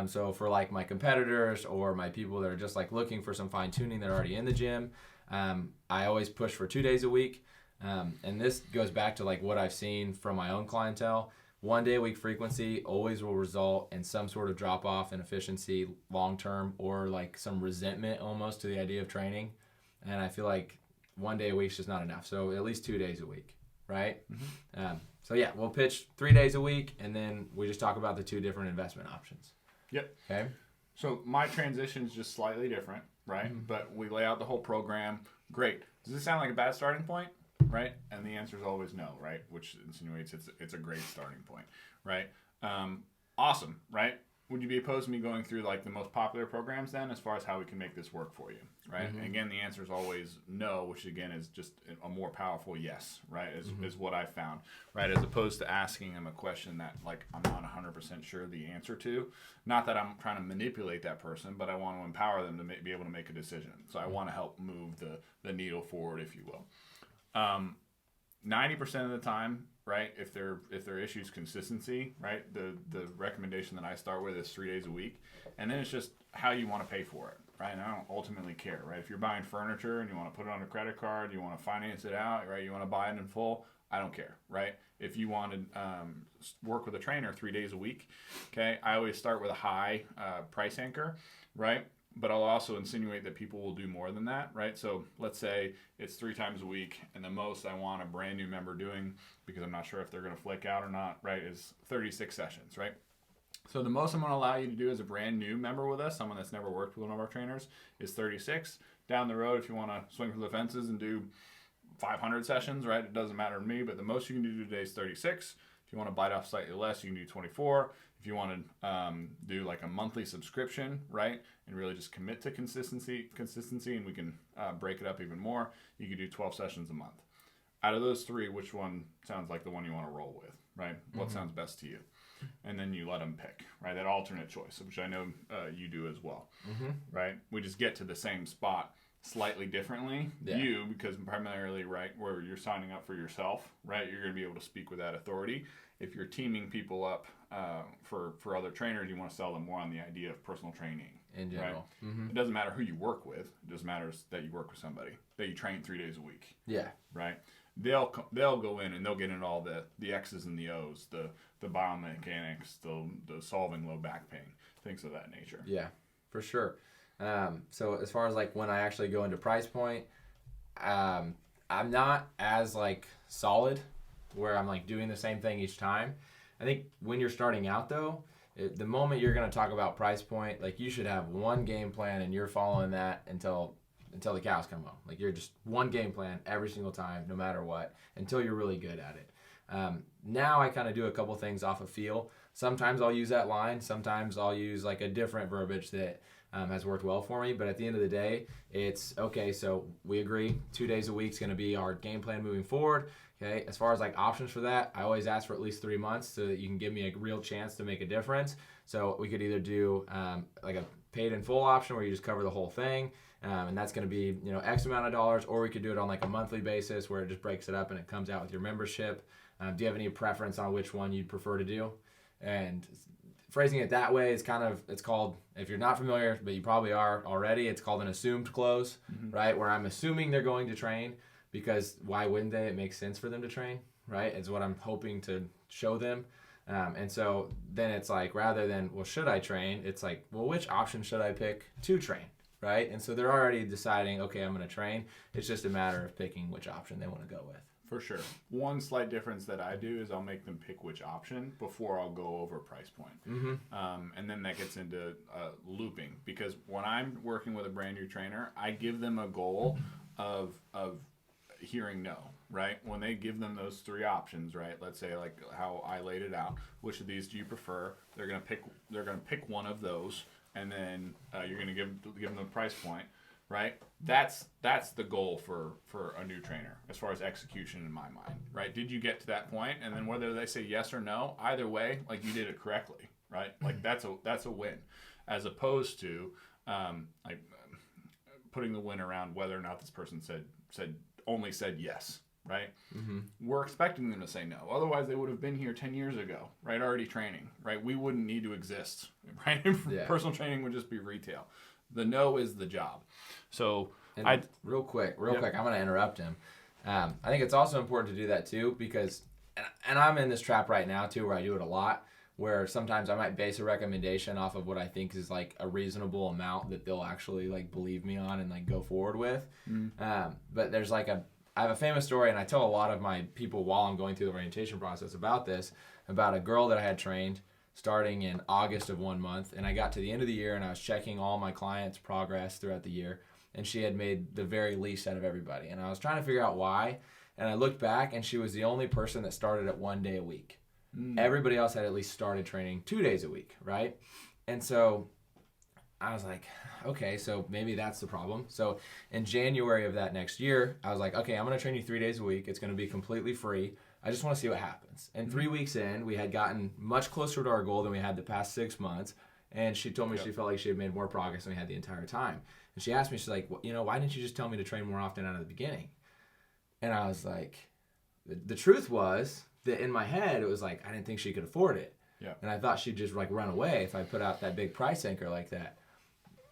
So for, like, my competitors or my people that are just, like, looking for some fine-tuning that are already in the gym, I always push for 2 days a week. And this goes back to, like, what I've seen from my own clientele. 1 day a week frequency always will result in some sort of drop off in efficiency long term, or like some resentment almost to the idea of training. And I feel like 1 day a week is just not enough. So at least 2 days a week, right? Mm-hmm. So yeah, we'll pitch 3 days a week, and then we just talk about the 2 different investment options. Yep. Okay. So my transition is just slightly different, right? Mm-hmm. But we lay out the whole program. Great. Does this sound like a bad starting point? Right? And the answer is always no, right? Which insinuates it's a great starting point, right? Awesome, right? Would you be opposed to me going through like the most popular programs then, as far as how we can make this work for you, right? Mm-hmm. And again, the answer is always no, which again is just a more powerful yes, right? Is what I found, right? As opposed to asking them a question that like I'm not 100% sure the answer to. Not that I'm trying to manipulate that person, but I want to empower them to be able to make a decision. So I want to help move the needle forward, if you will. 90% of the time, right, if their issue is consistency, right, the recommendation that I start with is 3 days a week, and then it's just how you want to pay for it, right? And I don't ultimately care, right? If you're buying furniture and you want to put it on a credit card, you want to finance it out, right, you want to buy it in full, I don't care, right? If you want to work with a trainer 3 days a week, okay, I always start with a high price anchor, right? But I'll also insinuate that people will do more than that, right? So let's say it's 3 times a week, and the most I want a brand new member doing, because I'm not sure if they're going to flake out or not, right, is 36 sessions, right? So the most I'm going to allow you to do as a brand new member with us, someone that's never worked with one of our trainers, is 36. Down the road, if you want to swing for the fences and do 500 sessions, right, it doesn't matter to me, but the most you can do today is 36. If you want to bite off slightly less, you can do 24. If you want to do like a monthly subscription, right, and really just commit to consistency, and we can break it up even more, you can do 12 sessions a month. Out of those 3, which one sounds like the one you want to roll with, right? What sounds best to you? And then you let them pick, right? That alternate choice, which I know you do as well, right? We just get to the same spot slightly differently. Yeah. You, because primarily, right, where you're signing up for yourself, right, you're going to be able to speak with that authority. If you're teaming people up for other trainers, you want to sell them more on the idea of personal training. In general. Right? Mm-hmm. It doesn't matter who you work with. It just matters that you work with somebody, that you train 3 days a week. Yeah. Right? They'll go in and they'll get into all the X's and the O's, the biomechanics, the solving low back pain, things of that nature. Yeah, for sure. So as far as like when I actually go into price point, I'm not as like solid where I'm like doing the same thing each time. I think when you're starting out though, the moment you're going to talk about price point, like you should have one game plan and you're following that until the cows come home. Like you're just one game plan every single time, no matter what, until you're really good at it. Now I kind of do a couple things off of feel. Sometimes I'll use that line. Sometimes I'll use like a different verbiage that has worked well for me. But at the end of the day, it's okay. So we agree 2 days a week is going to be our game plan moving forward. Okay. As far as like options for that, I always ask for at least 3 months so that you can give me a real chance to make a difference. So we could either do like a paid in full option where you just cover the whole thing. And that's going to be, X amount of dollars, or we could do it on like a monthly basis where it just breaks it up and it comes out with your membership. Do you have any preference on which one you'd prefer to do? And phrasing it that way is it's called, if you're not familiar, but you probably are already, it's called an assumed close, right? Where I'm assuming they're going to train, because why wouldn't they? It makes sense for them to train, right? It's what I'm hoping to show them. And so then it's like, rather than, well, should I train? It's like, well, which option should I pick to train, right? And so they're already deciding, okay, I'm going to train. It's just a matter of picking which option they want to go with. For sure. One slight difference that I do is I'll make them pick which option before I'll go over price point. And then that gets into looping, because when I'm working with a brand new trainer, I give them a goal of hearing no, right? When they give them those 3 options, right? Let's say like how I laid it out, which of these do you prefer? They're gonna pick one of those, and then you're gonna give them the price point. Right, that's the goal for a new trainer as far as execution in my mind. Right, did you get to that point? And then whether they say yes or no, either way, like you did it correctly. Right, like that's a win, as opposed to putting the win around whether or not this person said yes. Right, we're expecting them to say no. Otherwise, they would have been here 10 years ago. Right, already training. Right, we wouldn't need to exist. Right, personal training would just be retail. The no is the job. So real quick, I'm going to interrupt him. I think it's also important to do that too, because, and I'm in this trap right now too, where I do it a lot, where sometimes I might base a recommendation off of what I think is like a reasonable amount that they'll actually like believe me on and like go forward with. But there's like I have a famous story, and I tell a lot of my people while I'm going through the orientation process about this, about a girl that I had trained starting in August of 1 month, and I got to the end of the year and I was checking all my clients' progress throughout the year, and she had made the very least out of everybody, and I was trying to figure out why, and I looked back and she was the only person that started at 1 day a week. Everybody else had at least started training 2 days a week, right? And so I was like, okay, so maybe that's the problem. So in January of that next year, I was like, okay, I'm going to train you 3 days a week. It's going to be completely free. I just want to see what happens. And 3 weeks in, we had gotten much closer to our goal than we had the past 6 months. And she told me she felt like she had made more progress than we had the entire time. And she asked me, she's like, well, why didn't you just tell me to train more often out of the beginning? And I was like, the truth was that in my head, it was like, I didn't think she could afford it. Yeah. And I thought she'd just like run away if I put out that big price anchor like that.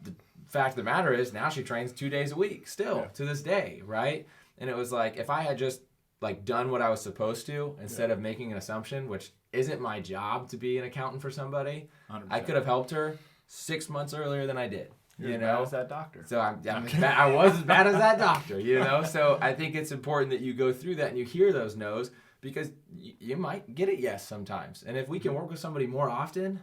The fact of the matter is, now she trains 2 days a week still to this day, right? And it was like, if I had just like done what I was supposed to instead of making an assumption, which isn't my job to be an accountant for somebody, 100%. I could have helped her 6 months earlier than I did. You're as bad as that doctor. So I was as bad as that doctor, So I think it's important that you go through that and you hear those no's, because you might get it yes sometimes. And if we can work with somebody more often,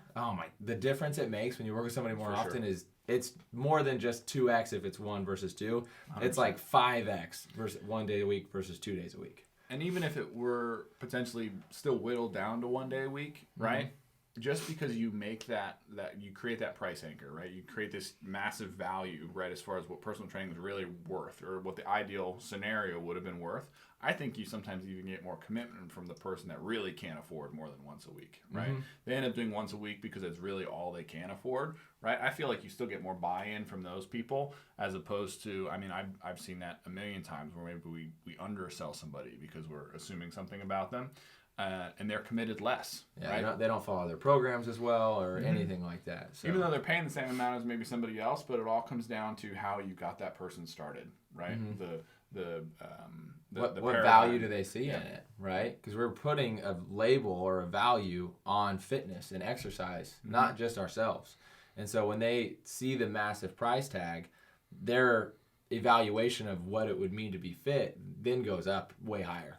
the difference it makes when you work with somebody more often is it's more than just 2x if it's 1 versus 2. 100%. It's like 5x versus 1 day a week versus 2 days a week. And even if it were potentially still whittled down to 1 day a week, right? Just because you make that you create that price anchor, right? You create this massive value, right, as far as what personal training is really worth, or what the ideal scenario would have been worth. I think you sometimes even get more commitment from the person that really can't afford more than once a week, right? They end up doing once a week because it's really all they can afford, right? I feel like you still get more buy-in from those people, as opposed to, I've seen that a million times where maybe we undersell somebody because we're assuming something about them. And they're committed less. Yeah, right? They don't follow their programs as well or anything like that. So. Even though they're paying the same amount as maybe somebody else, but it all comes down to how you got that person started, right? What value do they see in it, right? Because we're putting a label or a value on fitness and exercise, not just ourselves. And so when they see the massive price tag, their evaluation of what it would mean to be fit then goes up way higher.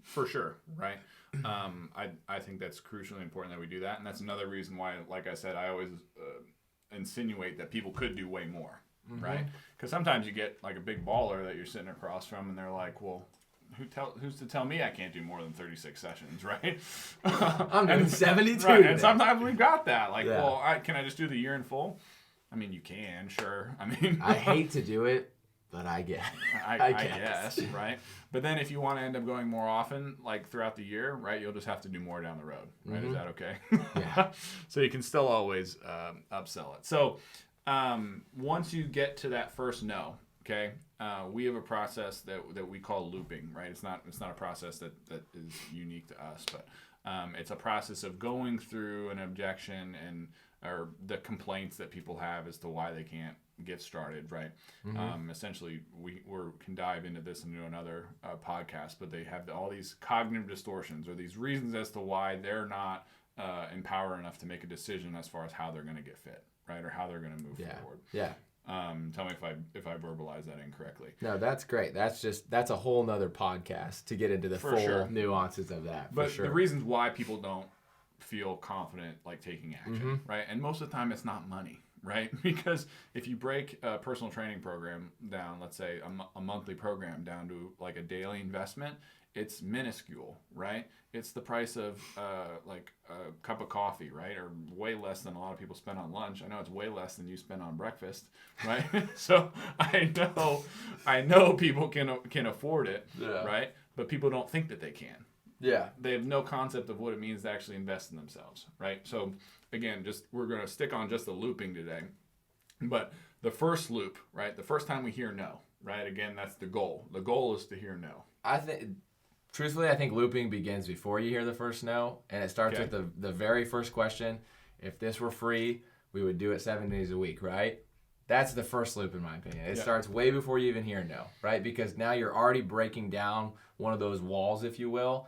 For sure, right? I think that's crucially important that we do that, and that's another reason why, like I said, I always insinuate that people could do way more, right? Because sometimes you get like a big baller that you're sitting across from, and they're like, "Well, who's to tell me I can't do more than 36 sessions, right?" I'm doing 72. Right, and sometimes we've got that. Like, well, can I just do the year in full? You can, sure. I hate to do it, but I guess. I guess, right? But then if you want to end up going more often, like throughout the year, right, you'll just have to do more down the road, right? Is that okay? Yeah. So you can still always upsell it. So once you get to that first no, okay, we have a process that we call looping, right? It's not a process that is unique to us, but it's a process of going through an objection or the complaints that people have as to why they can't get started, right? Essentially, we can dive into this into another podcast, but they have all these cognitive distortions or these reasons as to why they're not empowered enough to make a decision as far as how they're going to get fit, right? Or how they're going to move forward. Yeah. Tell me if I verbalize that incorrectly. No, that's great. That's a whole nother podcast to get into the For full sure. nuances of that. But for sure. the reasons why people don't feel confident like taking action, Mm-hmm. right? And most of the time it's not money, right? Because if you break a personal training program down, let's say a monthly program down to like a daily investment, it's minuscule, right? It's the price of like a cup of coffee, right? Or way less than a lot of people spend on lunch. I know it's way less than you spend on breakfast, right? So I know people can afford it, Yeah. right? But people don't think that they can. Yeah. They have no concept of what it means to actually invest in themselves, right? So again, we're going to stick on just the looping today. But the first loop, right? The first time we hear no, right? Again, that's the goal. The goal is to hear no. Truthfully, I think looping begins before you hear the first no, and it starts Okay. with the very first question. If this were free, we would do it 7 days a week, right? That's the first loop, in my opinion. It starts way before you even hear no, right? Because now you're already breaking down one of those walls, if you will,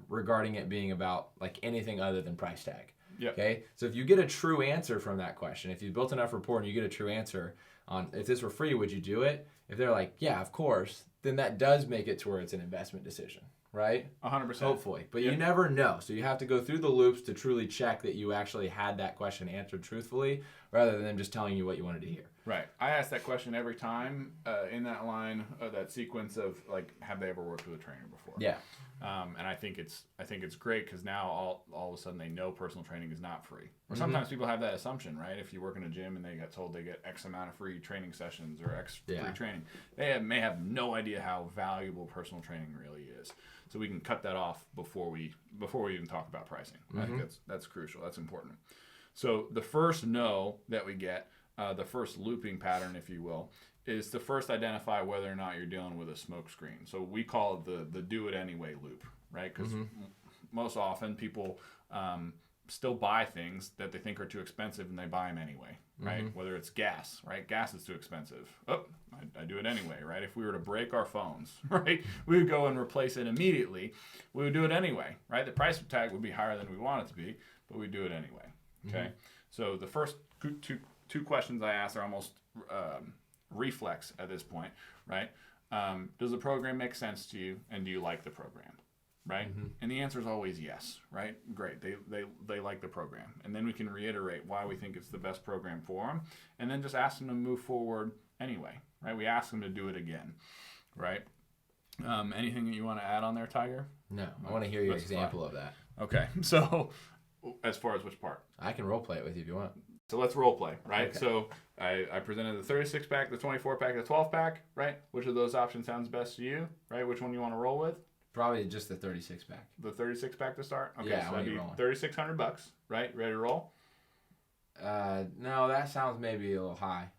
regarding it being about like anything other than price tag. Yep. Okay. So if you get a true answer from that question, if you've built enough rapport and you get a true answer on if this were free, would you do it? If they're like, yeah, of course, then that does make it to where it's an investment decision, right? 100%. Hopefully. But Yep. you never know. So you have to go through the loops to truly check that you actually had that question answered truthfully rather than them just telling you what you wanted to hear. Right. I ask that question every time in that line, that sequence of like, have they ever worked with a trainer before? Yeah. And I think it's great because now all of a sudden they know personal training is not free. Or sometimes people have that assumption, right? If you work in a gym and they got told they get X amount of free training sessions or X free training, they may have no idea how valuable personal training really is. So we can cut that off before we even talk about pricing. I think that's crucial. That's important. So the first no that we get, the first looping pattern, if you will, is to first identify whether or not you're dealing with a smoke screen. So we call it the do it anyway loop, right? Because most often people still buy things that they think are too expensive and they buy them anyway, right? Whether it's gas, right? Gas is too expensive. Oh, I do it anyway, right? If we were to break our phones, right, we would go and replace it immediately. We would do it anyway, right? The price tag would be higher than we want it to be, but we do it anyway, okay? So the first two questions I ask are almost reflex at this point, right? Does the program make sense to you, and do you like the program, right? And the answer is always yes, right? Great, they like the program, and then we can reiterate why we think it's the best program for them, and then just ask them to move forward anyway, right? We ask them to do it again, right? Anything that you want to add on there, Tiger? No, I want to hear your That's example of that. Okay, so as far as which part? I can role play it with you if you want. So let's role play, right? Okay. So I presented the 36-pack, the 24-pack, the 12-pack, right? Which of those options sounds best to you, right? Which one you want to roll with? Probably just the 36 pack. The 36-pack to start? Okay, Yeah, I so wanna that'd be get rolling. $3,600, right? Ready to roll? No, that sounds maybe a little high.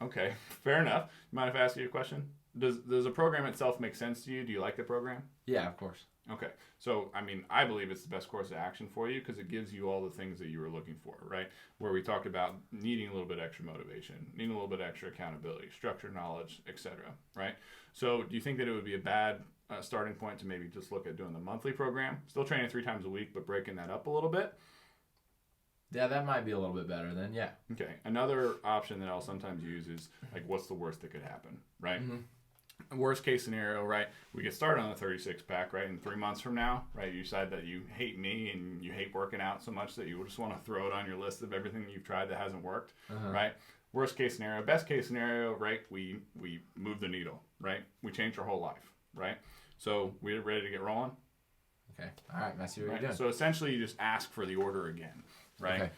Okay, fair enough. You mind if I ask you a question? Does the program itself make sense to you? Do you like the program? Yeah, of course. Okay, so I mean, I believe it's the best course of action for you because it gives you all the things that you were looking for, right? Where we talked about needing a little bit extra motivation, needing a little bit extra accountability, structured knowledge, etc. Right? So, do you think that it would be a bad starting point to maybe just look at doing the monthly program, still training 3 times a week, but breaking that up a little bit? Yeah, that might be a little bit better then. Yeah. Okay. Another option that I'll sometimes use is like, what's the worst that could happen, right? Worst case scenario, right? We get started on the 36-pack, right? And 3 months from now, right? You decide that you hate me and you hate working out so much that you just want to throw it on your list of everything you've tried that hasn't worked, right? Worst case scenario, best case scenario, right? We move the needle, right? We change our whole life, right? So we're ready to get rolling. Okay. All right. I see what Right? you're doing. So essentially, you just ask for the order again, right? Okay.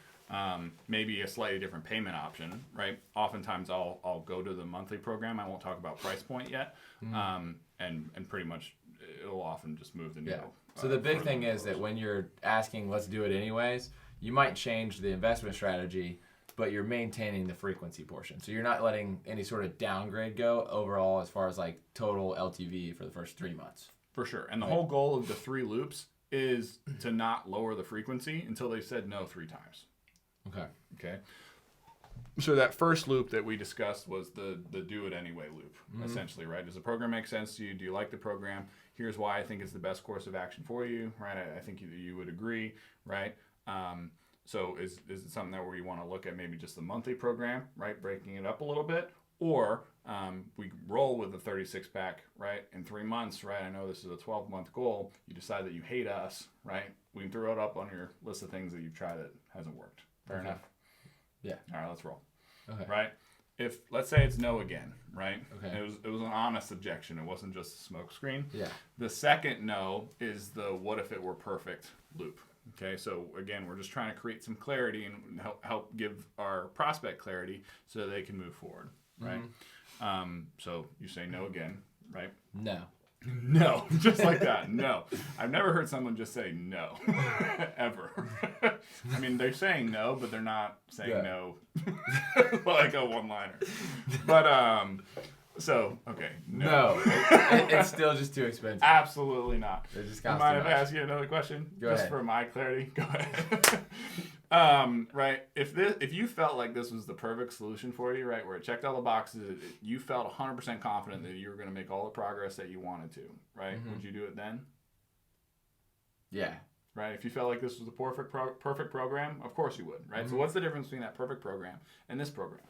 Maybe a slightly different payment option, right? Oftentimes, I'll go to the monthly program. I won't talk about price point yet, and pretty much it'll often just move the Yeah. needle. So the big for thing is that when you're asking, let's do it anyways, you might change the investment strategy, but you're maintaining the frequency portion. So you're not letting any sort of downgrade go overall as far as like total LTV for the first 3 months. For sure. And the whole goal of the 3 loops is to not lower the frequency until they said no 3 times. Okay. Okay. So that first loop that we discussed was the do it anyway loop, essentially, right? Does the program make sense to you? Do you like the program? Here's why I think it's the best course of action for you, right? I think you would agree, right? So is it something that where you want to look at maybe just the monthly program, right? Breaking it up a little bit, or we roll with the 36 pack, right? In 3 months, right? I know this is a 12-month goal. You decide that you hate us, right? We can throw it up on your list of things that you've tried that hasn't worked. Fair enough? Yeah. All right, let's roll. Okay. Right? If let's say it's no again, right? Okay. It was an honest objection. It wasn't just a smoke screen. Yeah. The second no is the what if it were perfect loop. Okay, so again, we're just trying to create some clarity and help give our prospect clarity so they can move forward, right? So you say no again, right? No. No, just like that. No. I've never heard someone just say no, ever. I mean, they're saying no, but they're not saying no like a one-liner. But, so, okay. No. It's still just too expensive. Absolutely not. It just You costs mind too if I much. ask you another question? Go Just ahead. for my clarity? Go ahead. Right. If you felt like this was the perfect solution for you, right, where it checked all the boxes, you felt 100% confident that you were going to make all the progress that you wanted to, right? Would you do it then? Yeah. Right. If you felt like this was the perfect program, of course you would, right? So what's the difference between that perfect program and this program?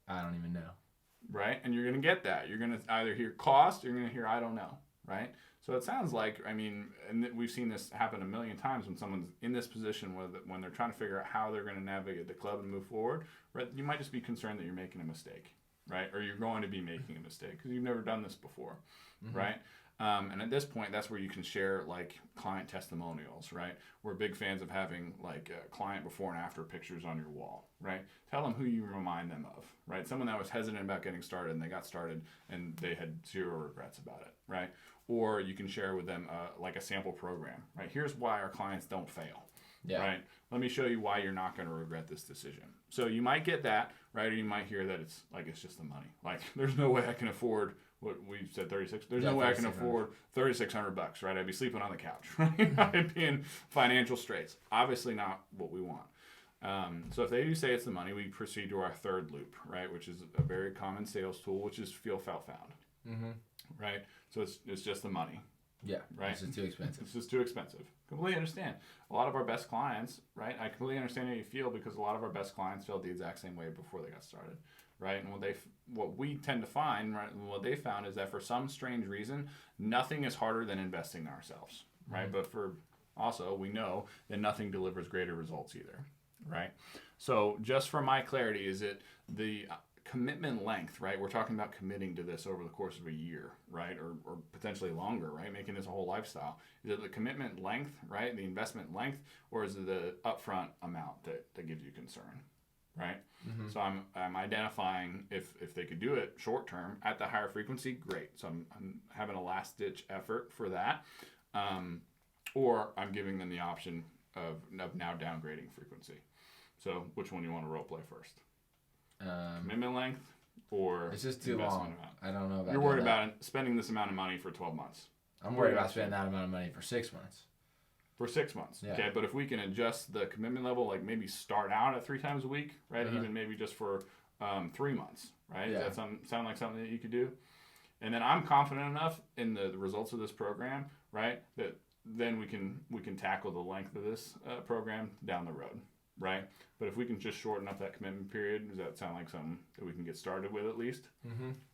I don't even know. Right? And you're going to get that. You're going to either hear cost or you're going to hear I don't know, right? So it sounds like, I mean, and we've seen this happen a million times when someone's in this position when they're trying to figure out how they're going to navigate the club and move forward, right? You might just be concerned that you're making a mistake, right? Or you're going to be making a mistake because you've never done this before, right? And at this point, that's where you can share like client testimonials, right? We're big fans of having like client before and after pictures on your wall, right? Tell them who you remind them of, right? Someone that was hesitant about getting started and they got started and they had zero regrets about it, right? Or you can share with them like a sample program, right? Here's why our clients don't fail, right? Let me show you why you're not going to regret this decision. So you might get that, right? Or you might hear that it's just the money. Like there's no way I can afford what we said 36. There's no way I can afford $3,600, right? I'd be sleeping on the couch, right? I'd be in financial straits. Obviously not what we want. So if they do say it's the money, we proceed to our third loop, right? Which is a very common sales tool, which is feel, felt, found, right? So it's just the money. Yeah. Right. It's just too expensive. It's just too expensive. Completely understand. A lot of our best clients, right? I completely understand how you feel because a lot of our best clients felt the exact same way before they got started, right? And what we tend to find, right, and what they found is that for some strange reason, nothing is harder than investing in ourselves, right? But also we know that nothing delivers greater results either, right? So just for my clarity, is it the commitment length, right? We're talking about committing to this over the course of a year, right? Or potentially longer, right? Making this a whole lifestyle. Is it the commitment length, right? The investment length, or is it the upfront amount that gives you concern, right? So I'm identifying if they could do it short term at the higher frequency, great. So I'm having a last ditch effort for that, or I'm giving them the option of now downgrading frequency. So which one do you want to role play first? Commitment length or It's just too investment long. amount? I don't know about You're worried doing that. about spending this amount of money for 12 months. I'm worried about spending that amount of money for 6 months. For 6 months. Yeah. Okay, but if we can adjust the commitment level, like maybe start out at 3 times a week, right? Even maybe just for 3 months, right? Yeah. Does that sound like something that you could do? And then I'm confident enough in the results of this program, right? That then we can tackle the length of this program down the road, right? But if we can just shorten up that commitment period, does that sound like something that we can get started with at least?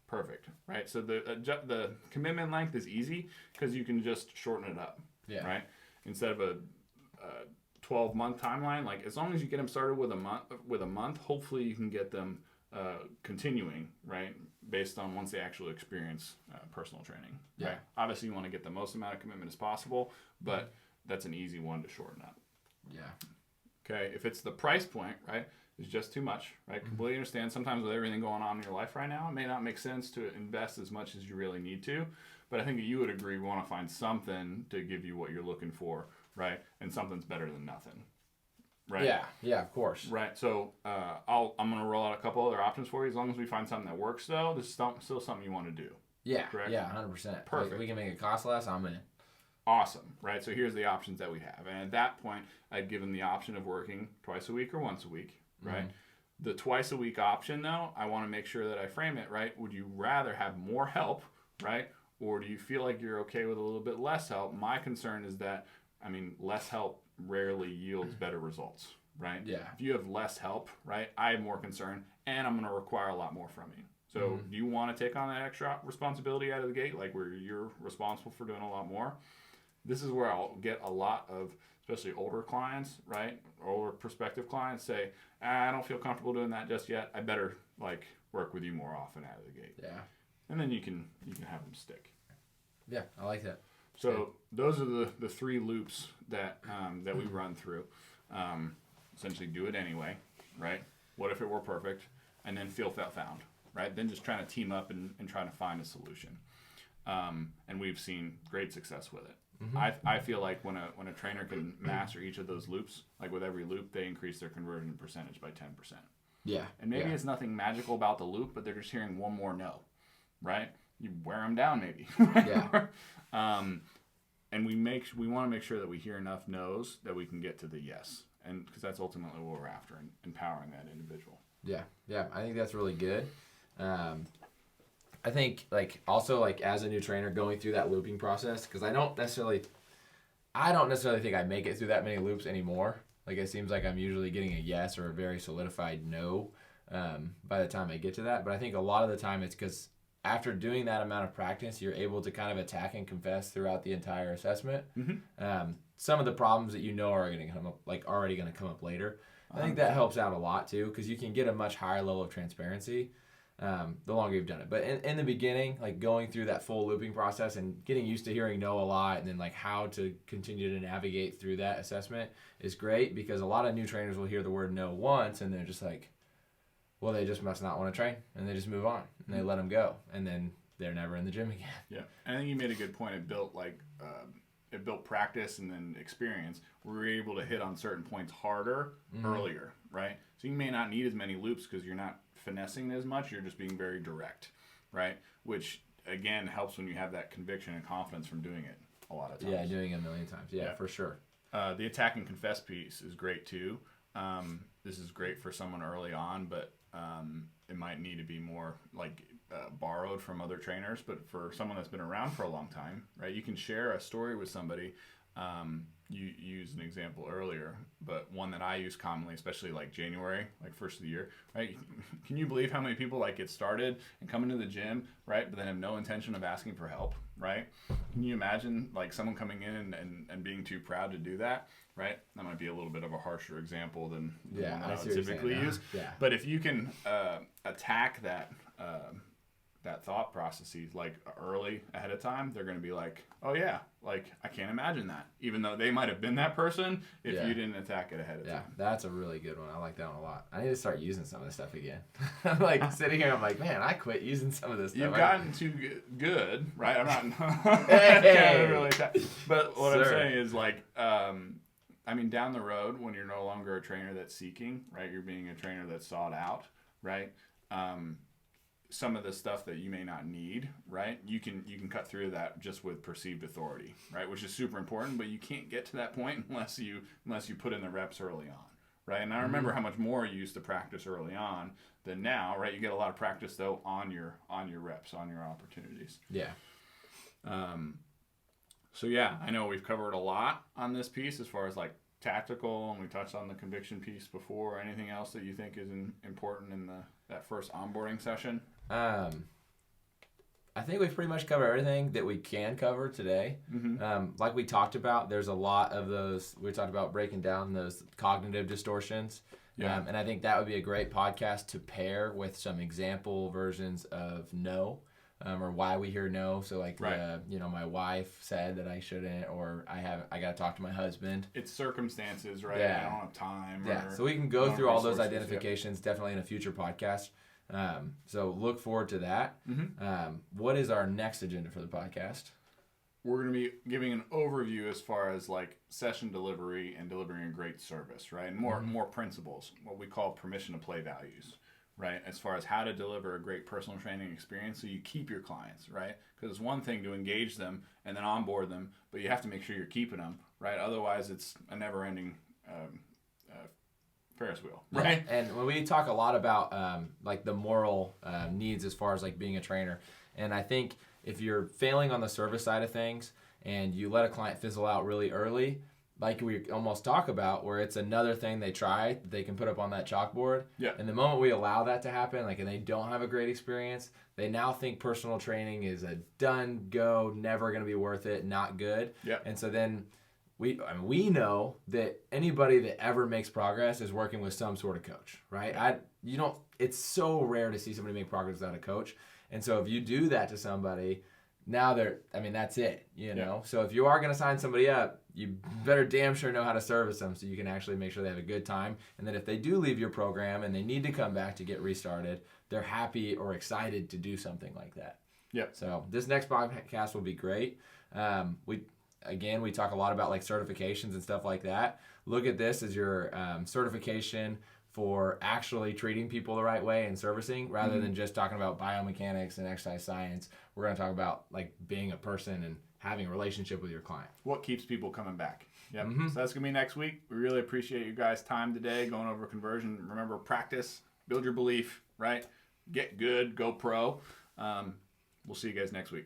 Perfect, right? So the commitment length is easy because you can just shorten it up, right? Instead of a 12-month timeline, like as long as you get them started with a month, hopefully you can get them continuing, right? Based on once they actually experience personal training, right? Obviously, you want to get the most amount of commitment as possible, but that's an easy one to shorten up. Yeah. Okay, if it's the price point, right, is just too much, right? Completely understand. Sometimes with everything going on in your life right now, it may not make sense to invest as much as you really need to. But I think you would agree we want to find something to give you what you're looking for, right? And something's better than nothing, right? Yeah, of course. Right. So I'm going to roll out a couple other options for you. As long as we find something that works, though, this is still something you want to do. Yeah, correct? Yeah, 100%. Perfect. If we can make it cost less, I'm in. Awesome, right? So here's the options that we have. And at that point, I'd give them the option of working twice a week or once a week, right? The twice a week option, though, I want to make sure that I frame it right. Would you rather have more help, right? Or do you feel like you're okay with a little bit less help? My concern is that, less help rarely yields better results, right? Yeah. If you have less help, right, I have more concern, and I'm going to require a lot more from you. So do you want to take on that extra responsibility out of the gate, like where you're responsible for doing a lot more? This is where I'll get a lot of, especially older clients, right, older prospective clients say, I don't feel comfortable doing that just yet. I better like work with you more often out of the gate. Yeah. And then you can have them stick. Yeah, I like that. So those are the 3 loops that that we run through. Essentially, do it anyway, right? What if it were perfect? And then feel found, right? Then just trying to team up and trying to find a solution. And we've seen great success with it. I feel like when a trainer can master each of those loops, like with every loop, they increase their conversion percentage by 10%. Yeah. And maybe it's nothing magical about the loop, but they're just hearing one more no, right? You wear them down maybe. Yeah. And we want to make sure that we hear enough no's that we can get to the yes, and because that's ultimately what we're after, empowering that individual. Yeah, I think that's really good. I think also as a new trainer going through that looping process, because I don't necessarily think I make it through that many loops anymore. Like it seems like I'm usually getting a yes or a very solidified no by the time I get to that. But I think a lot of the time it's because after doing that amount of practice, you're able to kind of attack and confess throughout the entire assessment. Some of the problems that are going to come up, already going to come up later. I think that helps out a lot too, because you can get a much higher level of transparency the longer you've done it. But in the beginning, going through that full looping process and getting used to hearing no a lot, and then how to continue to navigate through that assessment is great, because a lot of new trainers will hear the word no once and they're just like, well, they just must not want to train, and they just move on and they let them go, and then they're never in the gym again. Yeah, I think you made a good point. It built it built practice and then experience. We were able to hit on certain points harder earlier, right? So you may not need as many loops because you're not finessing as much. You're just being very direct, right? Which again helps when you have that conviction and confidence from doing it a lot of times. Yeah, doing it a million times. Yeah, for sure. The attack and confess piece is great too. This is great for someone early on, but it might need to be more borrowed from other trainers. But for someone that's been around for a long time, right, you can share a story with somebody. You used an example earlier, but one that I use commonly, especially January, first of the year, right? Can you believe how many people get started and come into the gym, right, but then have no intention of asking for help, right? Can you imagine someone coming in and being too proud to do that, right? That might be a little bit of a harsher example than the one that I would typically use. Yeah. But if you can attack that thought processes early ahead of time, they're going to be oh yeah, I can't imagine that, even though they might have been that person if you didn't attack it ahead of time. Yeah, that's a really good one. I like that one a lot. I need to start using some of this stuff again. I'm sitting here, I'm man, I quit using some of this stuff. You've gotten too good, right? I'm not Hey! really but what I'm saying is down the road, when you're no longer a trainer that's seeking, right, you're being a trainer that's sought out, right? Some of the stuff that you may not need, right? You can cut through that just with perceived authority, right? Which is super important, but you can't get to that point unless you put in the reps early on, right? And I remember how much more you used to practice early on than now, right? You get a lot of practice though on your reps, on your opportunities. Yeah. So yeah, I know we've covered a lot on this piece as far as tactical, and we touched on the conviction piece before. Anything else that you think is important in that first onboarding session? I think we've pretty much covered everything that we can cover today. Like we talked about, there's a lot of those. We talked about breaking down those cognitive distortions. Yeah. And I think that would be a great podcast to pair with some example versions of no, or why we hear no. So my wife said that I shouldn't, or I got to talk to my husband. It's circumstances, right? Yeah. I don't have time. Yeah. So we can go through all those resources, identifications definitely in a future podcast. So look forward to that. What is our next agenda for the podcast? We're going to be giving an overview as far as session delivery and delivering a great service, right? And more principles, what we call permission to play values, right? As far as how to deliver a great personal training experience so you keep your clients, right? Because it's one thing to engage them and then onboard them, but you have to make sure you're keeping them, right? Otherwise, it's a never-ending Ferris wheel, right? And when we talk a lot about the moral needs as far as being a trainer, and I think if you're failing on the service side of things and you let a client fizzle out really early, like we almost talk about, where it's another thing they try that they can put up on that chalkboard. Yeah. And the moment we allow that to happen, like, and they don't have a great experience, they now think personal training is a done, go, never going to be worth it, not good. Yeah. And so then we know that anybody that ever makes progress is working with some sort of coach, right? It's so rare to see somebody make progress without a coach. And so if you do that to somebody, now that's it, you know? So if you are going to sign somebody up, you better damn sure know how to service them so you can actually make sure they have a good time. And that if they do leave your program and they need to come back to get restarted, they're happy or excited to do something like that. Yep. So this next podcast will be great. We talk a lot about like certifications and stuff like that. Look at this as your certification for actually treating people the right way and servicing, rather than just talking about biomechanics and exercise science. We're going to talk about like being a person and having a relationship with your client. What keeps people coming back? Yep. So that's going to be next week. We really appreciate you guys' time today going over conversion. Remember, practice, build your belief, right? Get good, go pro. We'll see you guys next week.